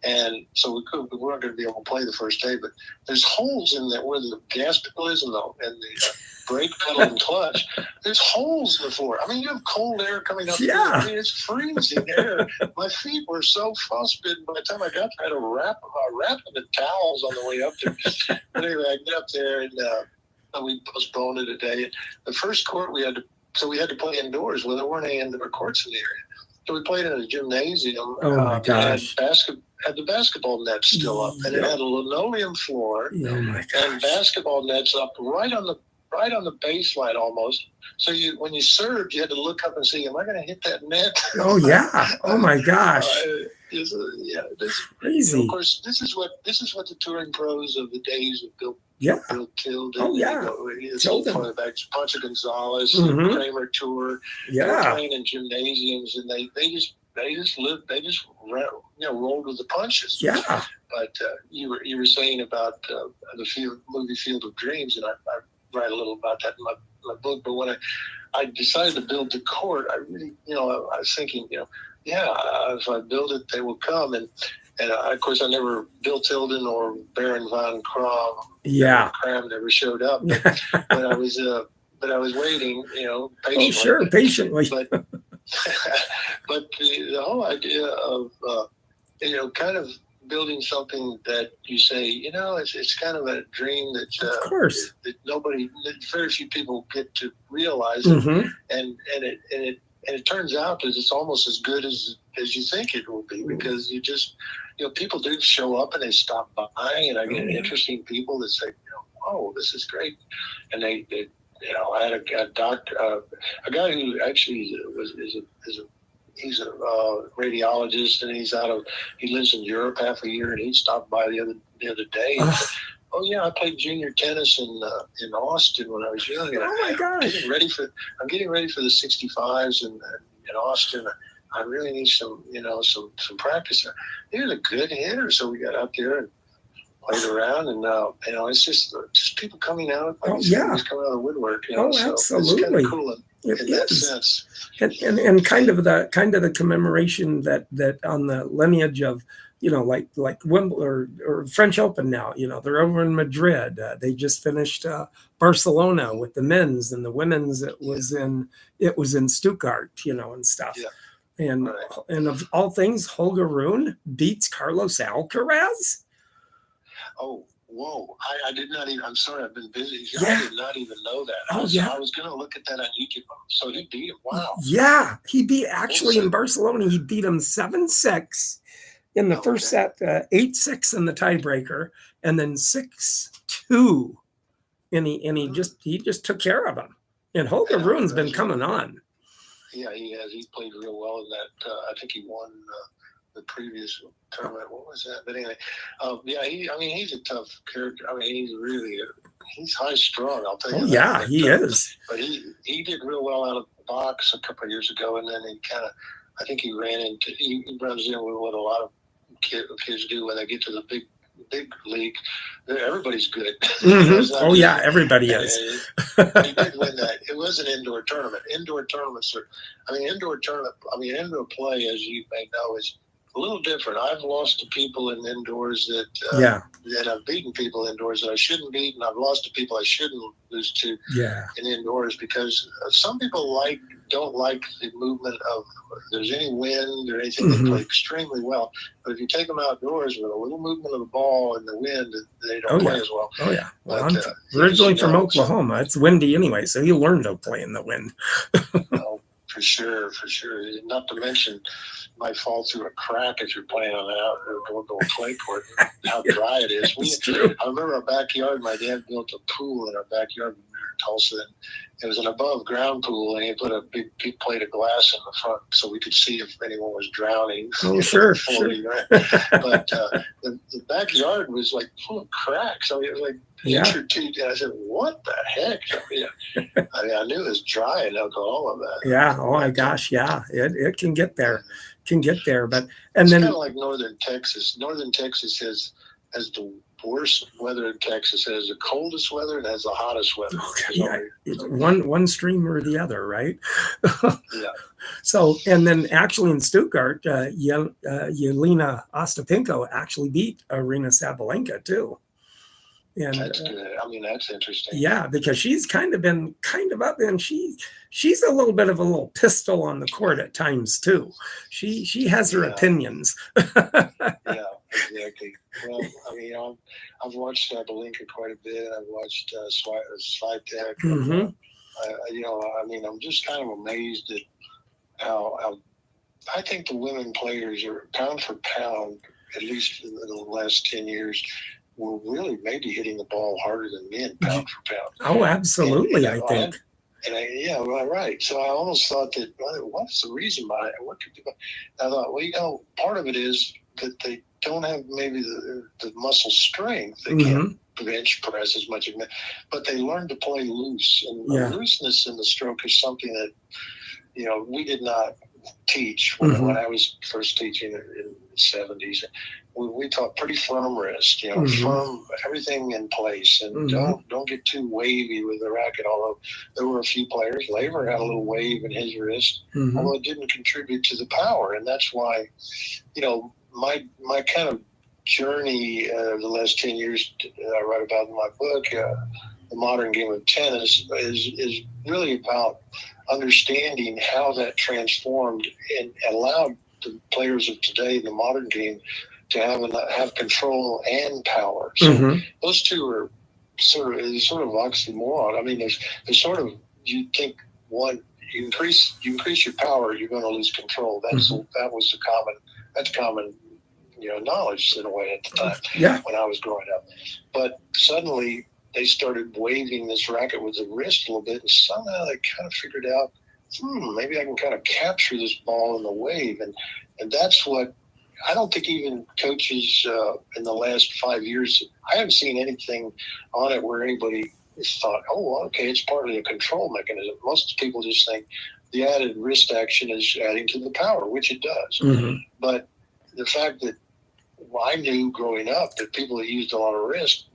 and so we weren't going to be able to play the first day. But there's holes in there where the gas pedal is and the brake pedal and clutch. There's holes in the floor. You have cold air coming up. Yeah. It's freezing air. My feet were so frostbitten by the time I got there. I had to wrap them in towels on the way up there. But anyway, I get up there and we postponed it a day. The first court we had to play indoors. Well, there weren't any indoor courts in the area, so we played in a gymnasium. Oh my gosh! Had the basketball nets still up, and it had a linoleum floor. Oh my gosh! And basketball nets up right on the baseline almost. So when you served, you had to look up and see, am I going to hit that net? Oh yeah! Oh my gosh! This crazy. Of course, this is what the touring pros of the days of Bill Tilden. Oh yeah. Poncho Gonzalez, Kramer Tour. Yeah. They were playing in gymnasiums, and they just rolled with the punches. Yeah. But you were saying about the movie Field of Dreams, and I write a little about that in my book. But when I decided to build the court, I really, I was thinking, if I build it, they will come. And of course, I never, Bill Tilden or Baron von Kram. Yeah. Kram never showed up. But I was waiting, patiently. Oh, sure, patiently. But the whole idea of, kind of building something that you say, it's kind of a dream that, of course, that very few people get to realize, and it turns out that it's almost as good as you think it will be, because you just, people do show up and they stop by, and I get interesting people that say, oh, this is great, and they I had a doctor, a guy who actually he's a radiologist, and he lives in Europe half a year, and he stopped by the other day. And said, oh yeah, I played junior tennis in Austin when I was young. And oh my gosh! I'm getting ready for the 65s in Austin. I really need some practice. He was a good hitter, so we got out there and played around, and it's just people coming out. He's coming out of the woodwork. Absolutely. So it's kind of cool in that sense. And kind of the commemoration that on the lineage of like Wimbledon or French Open now. They're over in Madrid. They just finished Barcelona with the men's, and the women's it was in Stuttgart, and stuff. Yeah. And Right. and of all things, Holger Rune beats Carlos Alcaraz. Oh, whoa! I did not even. I'm sorry, I've been busy. Yeah. I did not even know that. Oh, I was going to look at that on YouTube. So he beat him. Wow. Yeah, he beat in Barcelona. He beat him 7-6 in the first set, 8-6 in the tiebreaker, and then 6-2. And he just took care of him. And Holger Rune's been coming on. Yeah, he has. He's played real well in that. I think he won the previous tournament. What was that? But anyway, he's a tough character. I mean, he's high strung. I'll tell you. Oh, yeah, he is. But he did real well out of the box a couple of years ago, and then I think he runs in with what a lot of kids do when they get to the big league. Everybody's good. Mm-hmm. Oh yeah, everybody is. He did win that. It was an indoor tournament. Indoor tournaments indoor play, as you may know, is a little different. I've lost to people in indoors that I've beaten people indoors that I shouldn't beat, and I've lost to people I shouldn't lose to in indoors, because some people don't like the movement of there's any wind or anything. They play extremely well, but if you take them outdoors with a little movement of the ball and the wind, they don't play as well. Oh yeah. Well, I'm originally from Oklahoma. It's windy anyway, so you learn to play in the wind. Oh, for sure. Not to mention, you might fall through a crack if you're playing on an outdoor clay court. How dry it is. I remember our backyard. My dad built a pool in our backyard in Tulsa. And it was an above ground pool, and he put a big plate of glass in the front so we could see if anyone was drowning. Oh, sure. But the backyard was like full of cracks. I mean, it was like inch or two. And I said, "What the heck?" I knew it was dry enough to all of that. Yeah. Oh my gosh. Yeah. It can get there. But it's kind of like northern Texas. Northern Texas has the worst weather in Texas. It has the coldest weather and has the hottest weather. Okay, one extreme or the other, right? Yeah. So, and then actually in Stuttgart, Yelena Ostapenko actually beat Arina Sabalenka too. And that's good. I mean, that's interesting. Yeah, because she's kind of up, and she's a little bit of a little pistol on the court at times too. She has her opinions. Yeah, exactly. Well, I mean, I've watched Sabalenka quite a bit. I've watched Swiatek. Mm-hmm. I'm just kind of amazed at how I think the women players are pound for pound, at least in the last 10 years, we're really maybe hitting the ball harder than men pound for pound. Oh, absolutely, I think. Right. So I almost thought that, what's the reason behind it? What could be? I thought, well, part of it is that they don't have maybe the muscle strength. They can't bench press as much as men, but they learn to play loose. And the looseness in the stroke is something that, we did not teach when I was first teaching in the 70s. We taught pretty firm wrist, firm, everything in place, and don't get too wavy with the racket. Although there were a few players, Laver had a little wave in his wrist, although it didn't contribute to the power, and that's why, my kind of journey the last 10 years I write about in my book, The Modern Game of Tennis, is really about understanding how that transformed and allowed the players of today, the modern game, to have control and power. So those two are sort of oxymoron. I mean, there's sort of, you think one, you increase your power, you're going to lose control. That was common knowledge in a way at the time when I was growing up. But suddenly they started waving this racket with the wrist a little bit, and somehow they kind of figured out, maybe I can kind of capture this ball in the wave, and that's what. I don't think even coaches in the last 5 years, I haven't seen anything on it where anybody has thought, okay, it's partly a control mechanism. Most people just think the added wrist action is adding to the power, which it does. But the fact that I knew growing up that people that used a lot of wrist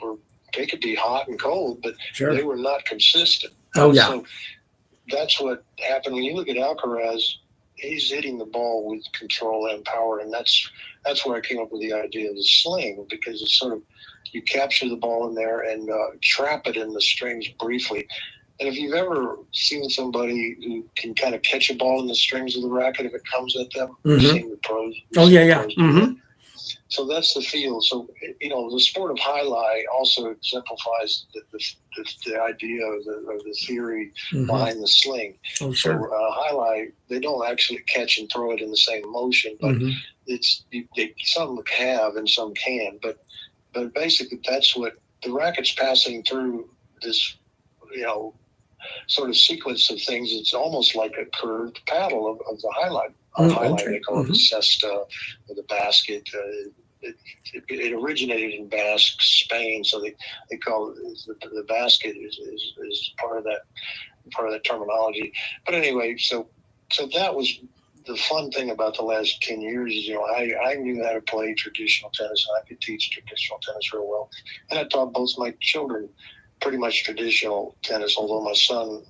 they could be hot and cold, but they were not consistent. Oh, yeah. So that's what happened when you look at Alcaraz. he's hitting the ball with control and power, and that's where I came up with the idea of the sling, because it's sort of, you capture the ball in there and trap it in the strings briefly. And if you've ever seen somebody who can kind of catch a ball in the strings of the racket if it comes at them, you've seen the pros. Oh, yeah. So that's the feel. So, the sport of highlight also exemplifies the idea of the theory behind the sling. Oh, sure. So highlight, they don't actually catch and throw it in the same motion, but some have and some can. But basically, that's what the racket's passing through this, sort of sequence of things. It's almost like a curved paddle of the highlight. Highlight, they call it the cesta or the basket. It originated in Basque Spain, so they call it the basket is part of that terminology. But anyway, so that was the fun thing about the last 10 years is, I knew how to play traditional tennis, and I could teach traditional tennis real well. And I taught both my children pretty much traditional tennis, although my son,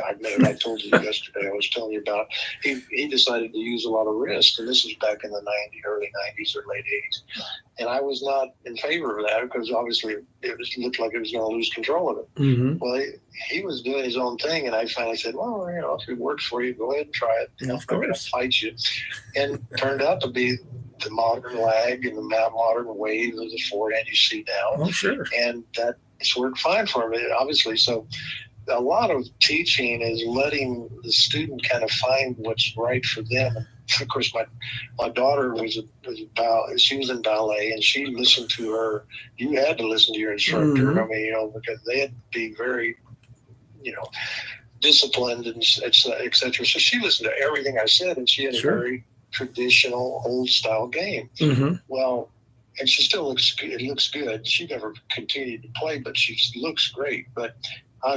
I told you yesterday, I was telling you about, he decided to use a lot of wrist, and this was back in the early 90s or late 80s. And I was not in favor of that because obviously it looked like it was going to lose control of it. Well, he was doing his own thing, and I finally said, well, if it works for you, go ahead and try it. Of course. I'm going to fight you. And it turned out to be the modern lag and the modern wave of the forehand you see now. Oh, sure. And that it's worked fine for me, obviously. So a lot of teaching is letting the student kind of find what's right for them. And of course, my daughter she was in ballet, and she listened to her. You had to listen to your instructor. I mean, because they had to be very, disciplined and et cetera. So she listened to everything I said, and she had a very traditional, old style game. Well, and she still looks good. It looks good. She never continued to play, but she looks great. But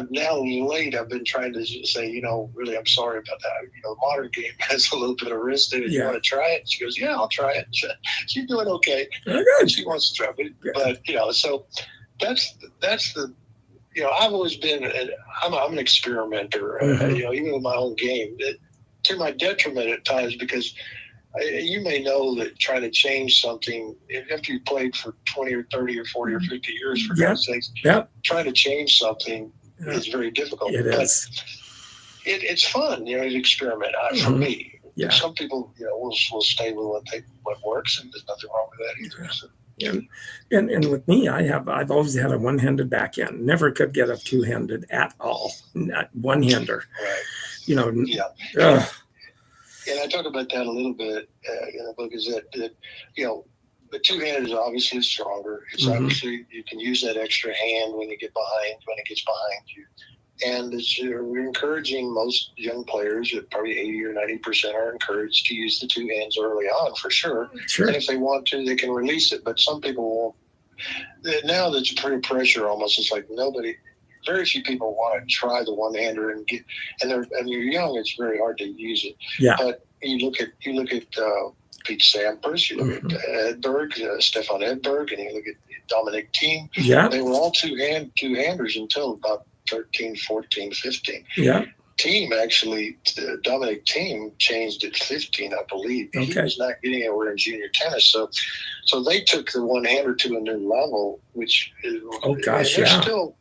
now late, I've been trying to say, really, I'm sorry about that. The modern game has a little bit of risk in it. You want to try it? She goes, yeah, I'll try it. She's doing okay. She wants to try it. But, so that's the, I've always been, I'm an experimenter, even with my own game, to my detriment at times, because you may know that trying to change something, after you played for 20 or 30 or 40 or 50 years, for God's sakes, trying to change something is very difficult. But it's fun, to experiment for me. Some people, will stay with what works, and there's nothing wrong with that either. So. And with me, I've always had a one-handed backhand. Never could get a two-handed at all. Not one-hander. Right. And I talk about that a little bit in the book, is that the two-handed is obviously stronger. It's obviously, you can use that extra hand when it gets behind you. And we're encouraging most young players, probably 80 or 90% are encouraged to use the two hands early on, for sure. And if they want to, they can release it. But some people won't. Now there's peer pressure almost. It's like very few people want to try the one-hander and you're young, it's very hard to use it. But you look at Pete Sampras, you look at Edberg, Stefan Edberg, and you look at Dominic Thiem. They were all two-handers until about 13, 14, 15. Thiem actually, Dominic Thiem changed at 15, I believe. He was not getting anywhere in junior tennis, so they took the one-hander to a new level, which is still.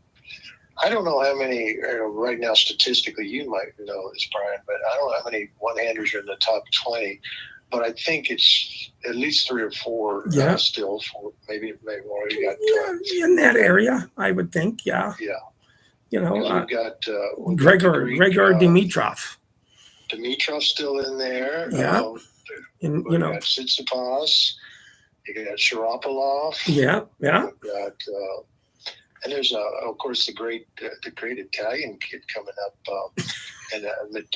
I don't know how many right now statistically. You might know this, Brian, but I don't know how many one-handers are in the top 20. But I think it's at least 3 or 4 still. Maybe more. You got in that area, I would think. We've got Gregor Dimitrov. Dimitrov's still in there. And you got Tsitsipas. You got Shapovalov. Got. And there's, of course, the great Italian kid coming up. And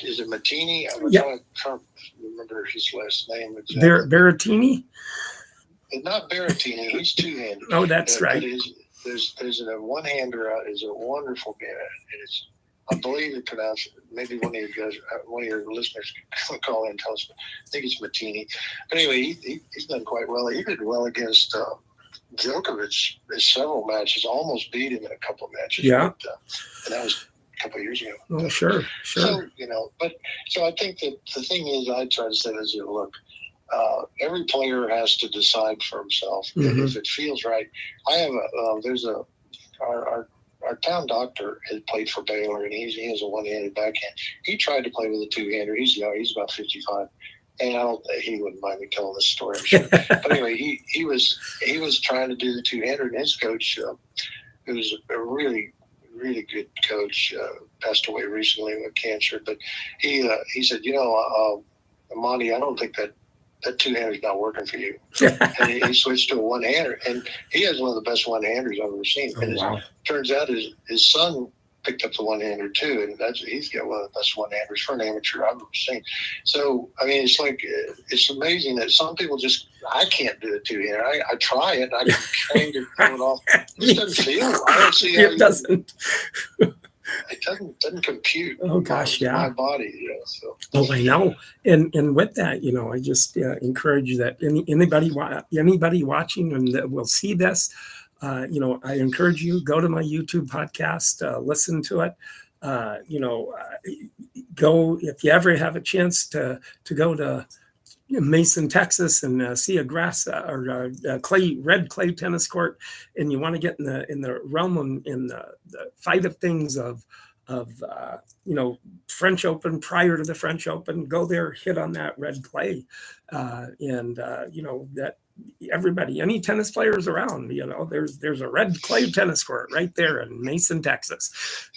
is it Mattini? I'm trying to remember his last name. Exactly. Berrettini? Not Berrettini. He's two-handed. Oh, that's right. There's a one-hander out. Is a wonderful game. And it's, I believe it pronounced. Maybe one of your listeners can call in and tell us. I think it's Mattini. But anyway, he's done quite well. He did well against Djokovic in several matches, almost beat him in a couple of matches. And that was couple of years ago. Oh, sure. So, but so I think that the thing is, I try to say is, look, every player has to decide for himself if it feels right. I have our town doctor had played for Baylor, and he has a one-handed backhand. He tried to play with a two-hander. He's young. He's about 55. And I don't think he wouldn't mind me telling this story, I'm sure. But anyway, he was trying to do the two-hander, and his coach, who was a really, really good coach, passed away recently with cancer. But he said, Monty, I don't think that two-hander is not working for you. And he switched to a one-hander, and he has one of the best one-handers I've ever seen. Oh, and wow. Turns out his son picked up the one-hander too, and he's got one of the best one-handers for an amateur I've ever seen. So, I mean, it's like, it's amazing that some people I can't do a two-hander. I try it, I can train to pull it off. It just doesn't feel. I don't see how it doesn't. It doesn't compute. Oh gosh, yeah. My body, So. Oh, I know. And with that, I just encourage that anybody watching and that will see this, I encourage you, go to my YouTube podcast, listen to it. Go if you ever have a chance to go to Mason, Texas, and see a grass or red clay tennis court, and you want to get in the realm in the fight of things of French Open, prior to the French Open, go there, hit on that red clay, that everybody, any tennis players around, there's a red clay tennis court right there in Mason, Texas.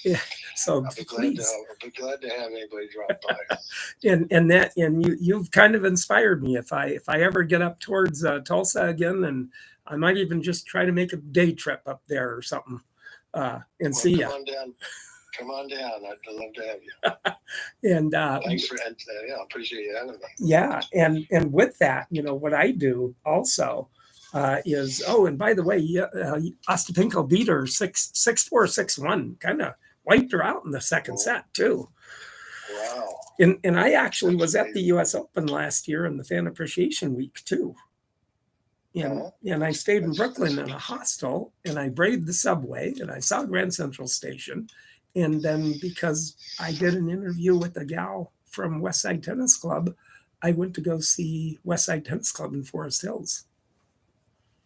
Yeah, so I'll be glad to have anybody drop by. and you've kind of inspired me. If I ever get up towards Tulsa again, and I might even just try to make a day trip up there or something, see you. Come on down. I'd love to have you. And thanks for I appreciate you having me. Yeah, and with that, what I do also is, and by the way, Ostapenko beat her 6-4, 6-1, kind of wiped her out in the second set too. Wow. And I actually was at the U.S. Open last year in the Fan Appreciation Week too. And I stayed in Brooklyn in a hostel, and I braved the subway, and I saw Grand Central Station. And then because I did an interview with a gal from Westside Tennis Club, I went to go see Westside Tennis Club in Forest Hills.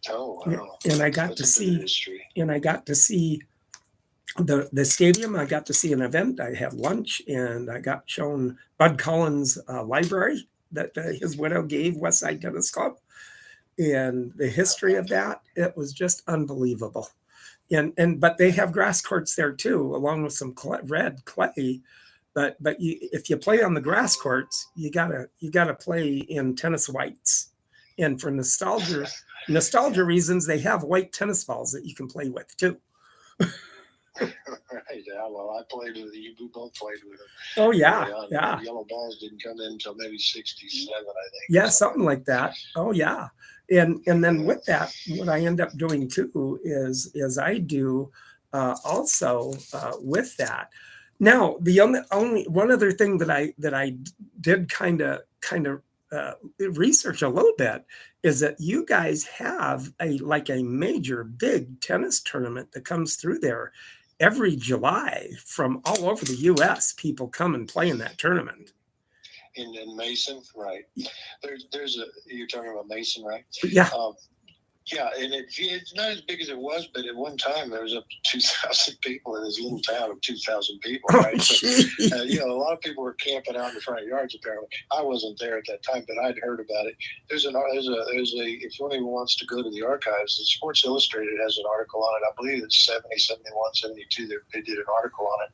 Oh, wow. And I got to see the stadium. I got to see an event. I had lunch, and I got shown Bud Collins' library that his widow gave Westside Tennis Club. And the history of that, it was just unbelievable. But they have grass courts there too, along with some red clay. But if you play on the grass courts, you gotta play in tennis whites. And for nostalgia reasons, they have white tennis balls that you can play with too. Right. Yeah. Well, I played with you. We both played with them. Oh yeah, yeah. The yellow balls didn't come in until maybe 67, I think. Yeah, something like that. Oh yeah. And then with that, what I end up doing too is I do also with that. Now, the only one other thing that I did kind of research a little bit is that you guys have a major big tennis tournament that comes through there every July from all over the U.S. People come and play in that tournament. In Mason, right? You're talking about Mason, right? Yeah. Yeah, and it's not as big as it was, but at one time there was up to 2,000 people in this little town of 2,000 people, right? Oh, so, a lot of people were camping out in the front yards. Apparently, I wasn't there at that time, but I'd heard about it. There's a if anyone wants to go to the archives, the Sports Illustrated has an article on it. I believe it's 70, 71, 72. They did an article on it,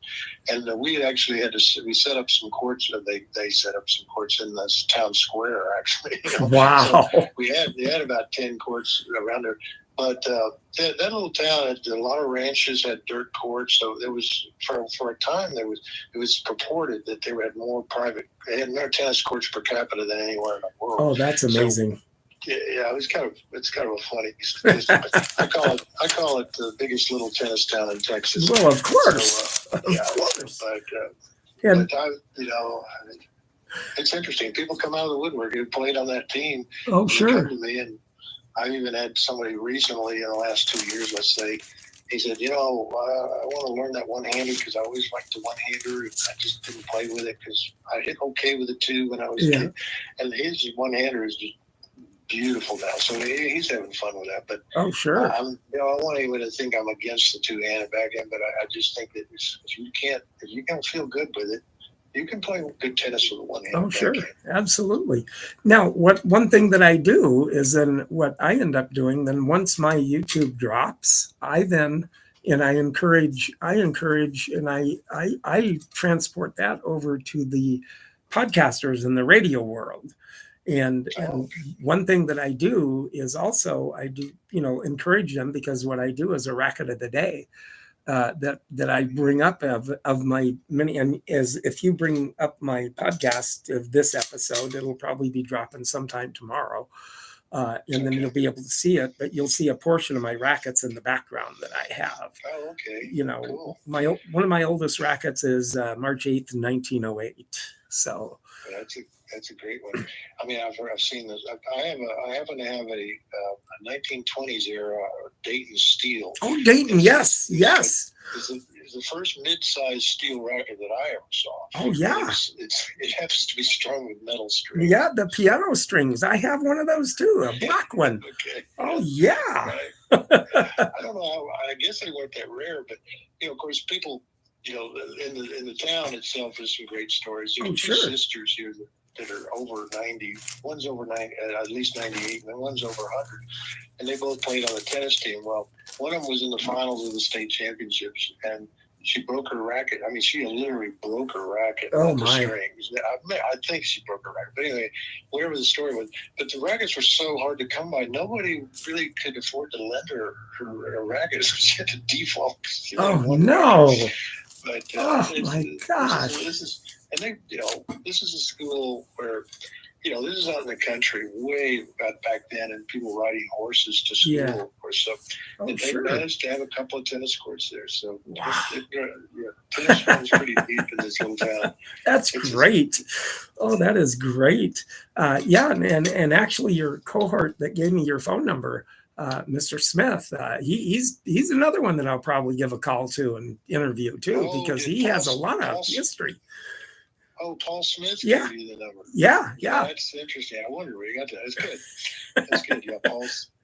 and we actually we set up some courts. They set up some courts in this town square, actually. Wow. So they had about 10 courts around there, but that little town had a lot of ranches, had dirt courts. So there was for a time it was purported that they had more tennis courts per capita than anywhere in the world. Oh, that's amazing. So, yeah, it's kind of a funny statistic. I call it the biggest little tennis town in Texas. Well, of course, of course. But it's interesting. People come out of the woodwork who played on that team. Oh, sure. Come to me, and I've even had somebody recently in the last 2 years, let's say, he said, I want to learn that one-hander because I always liked the one-hander, and I just didn't play with it because I hit okay with it too when I was a kid. And his one-hander is just beautiful now, so he's having fun with that. But sure. I want anyone to think I'm against the two-handed backhand, but I just think that if you don't feel good with it, you can play good tennis with a one-handed sure, backhand. Absolutely. Now, one thing that I do is then what I end up doing. Then once my YouTube drops, I encourage and I transport that over to the podcasters in the radio world. And one thing that I do is also I do encourage them, because what I do is a racket of the day that I bring up of my many, and as if you bring up my podcast of this episode, it'll probably be dropping sometime tomorrow, and then you'll be able to see it. But you'll see a portion of my rackets in the background that I have. Oh, okay. Cool. One of my oldest rackets is March 8th, 1908. So. That's a great one. I mean, I've seen this. I happen to have a 1920s era Dayton steel. Oh, Dayton, yes. It's the first mid-sized steel racket that I ever saw. Oh, yeah. It happens to be strung with metal strings. Yeah, the piano strings. I have one of those too, a black one. Okay. Oh, yeah. Right. I don't know. I guess they weren't that rare, but of course, people, in the town itself, there's some great stories. There's two sisters here that are over 90. One's over 90, at least 98, and then one's over 100. And they both played on the tennis team. Well, one of them was in the finals of the state championships, and she broke her racket. I mean, she literally broke her racket. Oh, the my. Strings. I think she broke her racket. But anyway, whatever the story was. But the rackets were so hard to come by. Nobody really could afford to lend her racket. So she had to default. No. But, my gosh. This is a school where, this is out in the country way back then, and people riding horses to school, of course. So they managed to have a couple of tennis courts there. So tennis runs pretty deep in this little town. That's great. That is great. And actually your cohort that gave me your phone number, Mr. Smith, he's another one that I'll probably give a call to and interview too, because he has a lot of history. Oh, Paul Smith gave you the number. Yeah. That's interesting. I wonder where you got that. That's good. That's good. Yeah,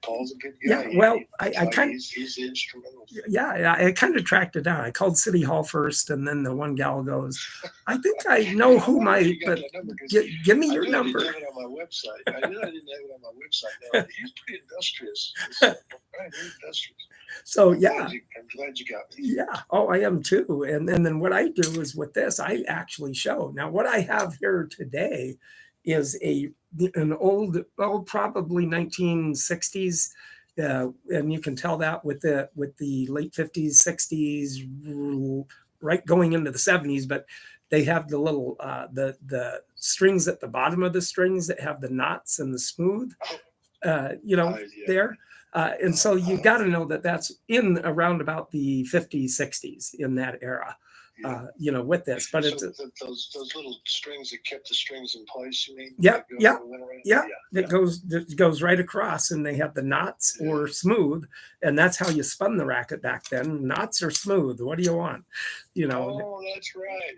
Paul's a good guy. Yeah, well, he's instrumental. Yeah, I kind of tracked it down. I called City Hall first, and then the one gal goes, I think I know who my, but give me your number. I didn't have it on my website. I didn't have it on my website. No, he's pretty industrious. So, I'm glad you got me. Yeah. Oh, I am too. And then what I do is with this, I actually show. Now, what I have here today is an old, probably 1960s, and you can tell that with the late 50s, 60s, right going into the 70s. But they have the little the strings at the bottom of the strings that have the knots and the smooth, there. And so you got to know that that's in around about the 50s, 60s in that era, with this. But so it's those little strings that kept the strings in place, you mean? Yeah. That goes right across, and they have the knots or smooth, and that's how you spun the racket back then. Knots or smooth? What do you want? Oh, that's right.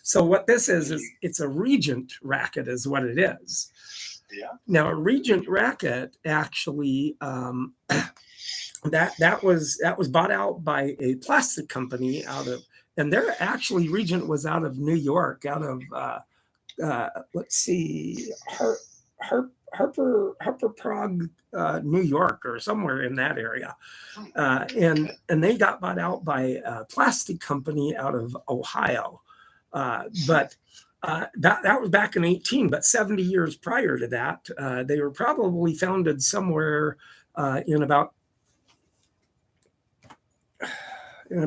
So what this is it's a Regent racket, is what it is. Yeah. Now, a Regent racket actually that was bought out by a plastic company and they're actually Regent was out of New York, out of let's see, Harper Prague, New York, or somewhere in that area, and they got bought out by a plastic company out of Ohio, but. That was back in 18, but 70 years prior to that, they were probably founded somewhere in about in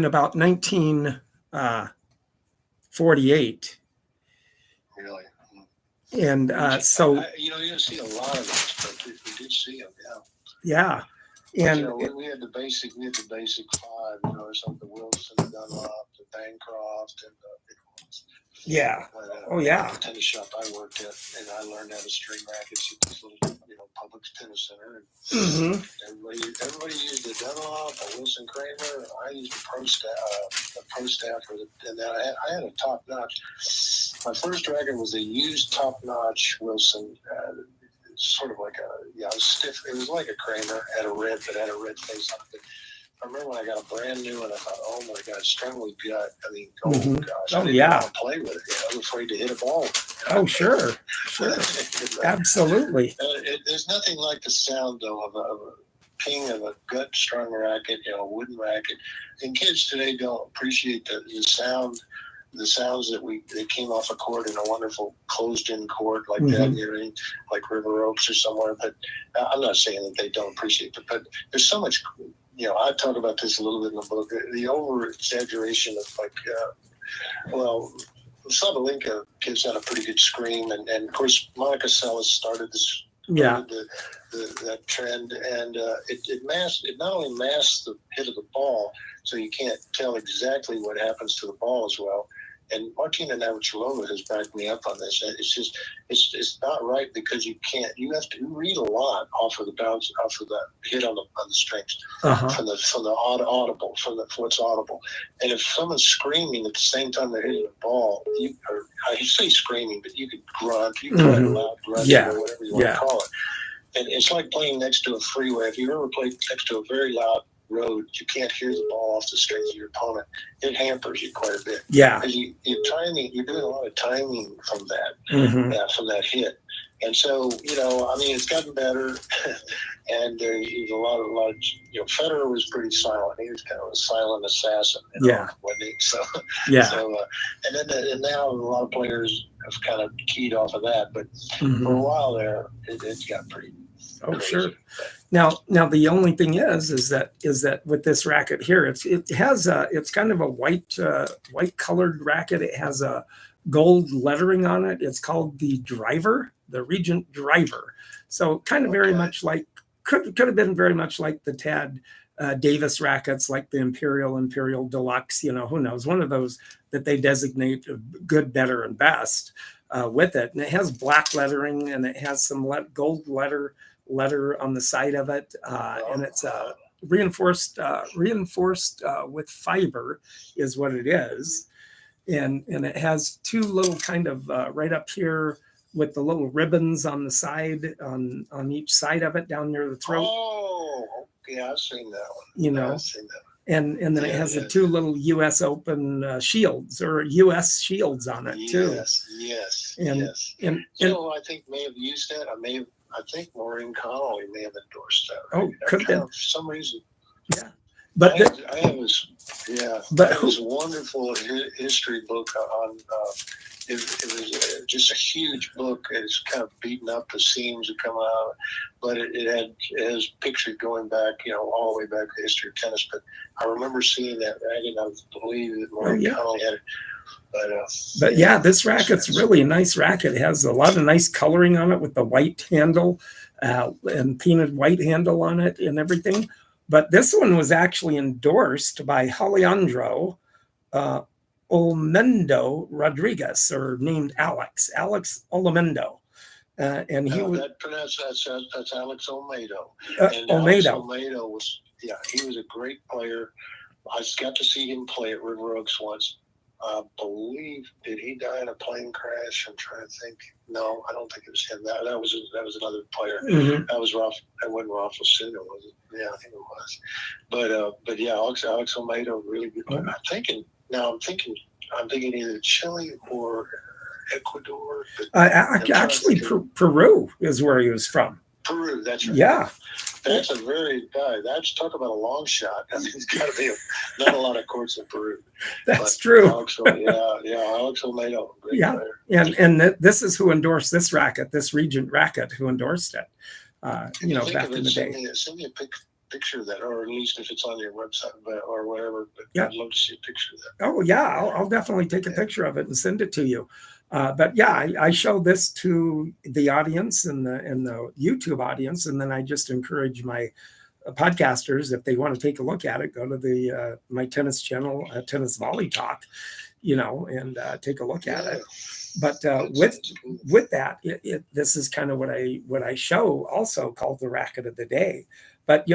about 1948. Really? And so you don't see a lot of those, but we did see them. Yeah. And we had the basic 5, or something, the Wilson, the Dunlop, the Bancroft, and yeah. Oh, yeah. The tennis shop I worked at, and I learned how to string rackets at this little, public tennis center. And everybody used the Dunlop, a Wilson Kramer. I used the Pro Staff, and then I had a top notch. My first racket was a used top notch Wilson. Sort of like stiff. It was like a Kramer, had a red face on it. I remember when I got a brand new one, I thought, oh my God, strung with gut. I mean, gosh, I didn't want to play with it. I was afraid to hit a ball. Oh, sure. Absolutely. There's nothing like the sound, though, of a ping of a gut strung racket, a wooden racket. And kids today don't appreciate the sound. The sounds that came off a court in a wonderful closed-in court like that, like River Oaks or somewhere. But I'm not saying that they don't appreciate it, but there's so much. I talk about this a little bit in the book. The over-exaggeration of Sabalenka kids had a pretty good scream, and of course Monica Seles started this. That trend, and it not only masks the hit of the ball, so you can't tell exactly what happens to the ball as well. And Martina Navratilova has backed me up on this. It's just it's not right, because you have to read a lot off of the bounce, off of the hit on the strings, from the audible, from what's audible. And if someone's screaming at the same time they're hitting the ball, I say screaming, but you could grunt, you could write a loud grunt, or whatever you want to call it. And it's like playing next to a freeway. If you ever played next to a very loud road, you can't hear the ball off the strings of your opponent. It hampers you quite a bit. Yeah. Because you're doing a lot of timing from that, from that hit. And so, it's gotten better. And there's a lot of, Federer was pretty silent. He was kind of a silent assassin. Wasn't he? So, and now a lot of players have kind of keyed off of that. But for a while there, it's got pretty. Oh, crazy. Sure. Now the only thing is that with this racket here, it's kind of a white colored racket. It has a gold lettering on it. It's called the Driver, the Regent Driver. So kind of very much like could have been very much like the Tad Davis rackets, like the Imperial Deluxe. Who knows? One of those that they designate good, better, and best with it. And it has black lettering, and it has some gold letter on the side of it, and it's reinforced with fiber is what it is, and it has two little kind of right up here with the little ribbons on the side on each side of it down near the throat. Oh, yeah, I've seen that one. I've seen that. And then it has the two little U.S. Open shields, or U.S. shields on it too. Yes. And I think may have used that. I think Maureen Connolly may have endorsed that. Right? Oh, could have been. For some reason. Yeah. But I have this wonderful history book on. It was just a huge book. It's kind of beaten up. The seams that come out, but it has pictures going back, all the way back to the history of tennis. But I remember seeing that racket. I believe that Maureen Connolly had it. But this racket's really a nice racket. It has a lot of nice coloring on it with the white handle and painted white handle on it and everything. But this one was actually endorsed by Alejandro Olmedo Rodriguez, or named Alex Olmedo. And he was that's Alex Olmedo. And Alex Olmedo was he was a great player. I got to see him play at River Oaks once. I believe, did he die in a plane crash? I'm trying to think. No, I don't think it was him. That was another player. That was Ralph. That wasn't Ralph Osuna, was it? Yeah, I think it was. But Alex Olmedo, really good player. I'm thinking either Chile or Ecuador. Actually, Peru is where he was from. Peru, that's right. Yeah. That's a very guy. That's talk about a long shot. I mean, it's got to be not a lot of courts in Peru. That's true. Alex Olmedo, great player. And this is who endorsed this racket, this Regent racket, who endorsed it. Back in the day. Send me a picture of that, or at least if it's on your website or whatever. But I'd love to see a picture of that. Oh yeah, I'll definitely take a picture of it and send it to you. I show this to the audience and the YouTube audience, and then I just encourage my podcasters, if they want to take a look at it, go to the my tennis channel, Tennis Volley Talk, and take a look at it. But with that, this is kind of what I show also, called the racket of the day. But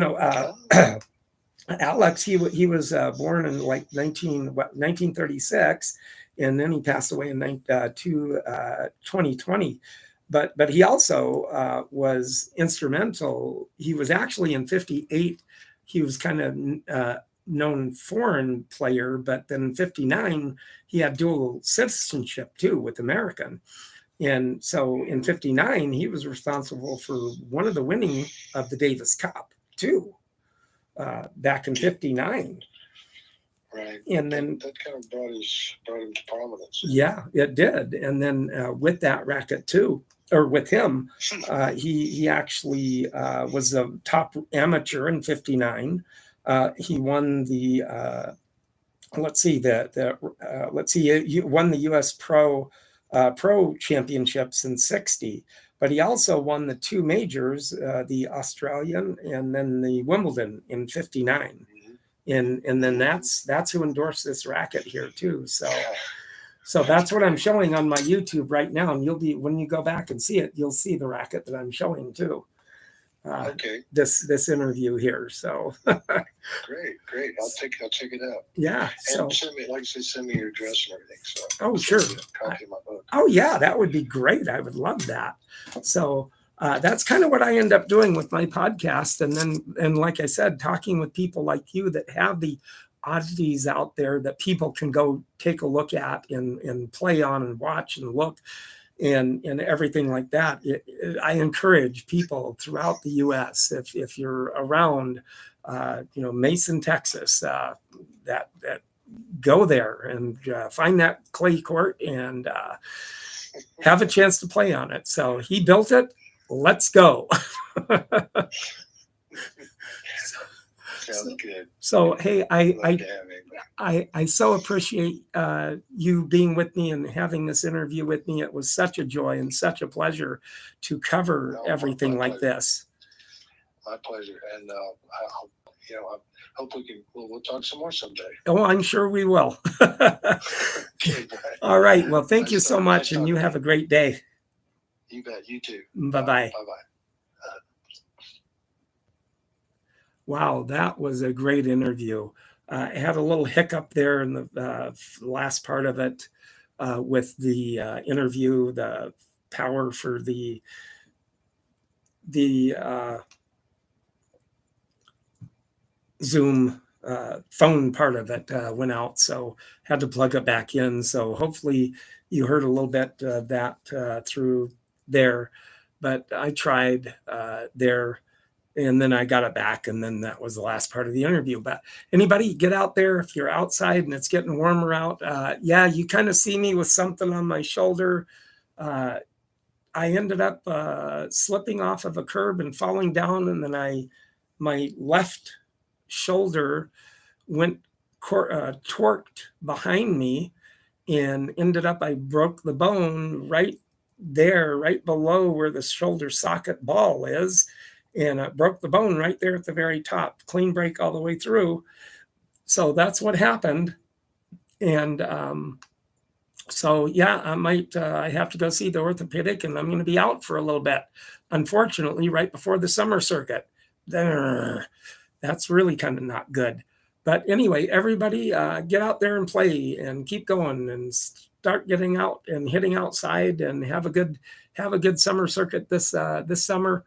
Alex, he was born in like 1936, and then he passed away in 2020. But he also was instrumental. He was actually in '58. He was kind of known foreign player, but then in '59 he had dual citizenship too with American. And so in '59 he was responsible for one of the winning of the Davis Cup too, back in '59. Right. And then that kind of brought him to prominence. Yeah, it did. And then with that racket too, or with him, he actually was a top amateur in '59. He won he won the U.S. Pro championships in '60. But he also won the two majors, the Australian and then the Wimbledon in '59. And then that's who endorsed this racket here too. So that's what I'm showing on my YouTube right now. And when you go back and see it, you'll see the racket that I'm showing too. Okay. This interview here. So great. I'll check it out. Yeah. And send me your address and everything. So sure. Copy of my book. Oh yeah, that would be great. I would love that. So that's kind of what I end up doing with my podcast. And like I said, talking with people like you that have the oddities out there that people can go take a look at and play on and watch and look and everything like that. I encourage people throughout the U.S. if you're around, Mason, Texas, that go there and find that clay court and have a chance to play on it. So he built it. Let's go. Sounds good. So hey, I so appreciate you being with me and having this interview with me. It was such a joy and such a pleasure to cover everything like this. My pleasure, and I hope we'll talk some more someday. Oh, I'm sure we will. Okay, all right. Well, thank you so much, and you have a great day. You bet. You too. Bye-bye. Bye-bye. Wow, that was a great interview. I had a little hiccup there in the last part of it with the interview, the power for the Zoom phone part of it went out, so had to plug it back in. So hopefully you heard a little bit of that through there, but I tried there. And then I got it back, and then that was the last part of the interview. But anybody get out there if you're outside and it's getting warmer out. Yeah, you kind of see me with something on my shoulder. I ended up slipping off of a curb and falling down, and then my left shoulder went torqued behind me, and ended up I broke the bone right there, right below where the shoulder socket ball is. And I broke the bone right there at the very top, clean break all the way through. So that's what happened. And so, yeah, I have to go see the orthopedic, and I'm going to be out for a little bit, unfortunately, right before the summer circuit. That's really kind of not good. But anyway, everybody get out there and play and keep going and start getting out and hitting outside and have a good summer circuit this summer.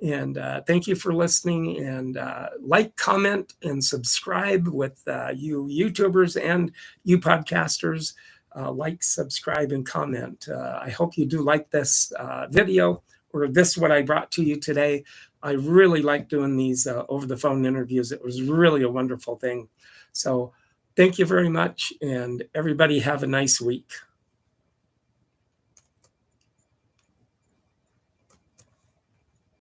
And thank you for listening, and like, comment, and subscribe with you YouTubers and you podcasters. Like, subscribe, and comment. I hope you do like this video, or this what I brought to you today. I really like doing these over the phone interviews. It was really a wonderful thing. So thank you very much, and everybody have a nice week.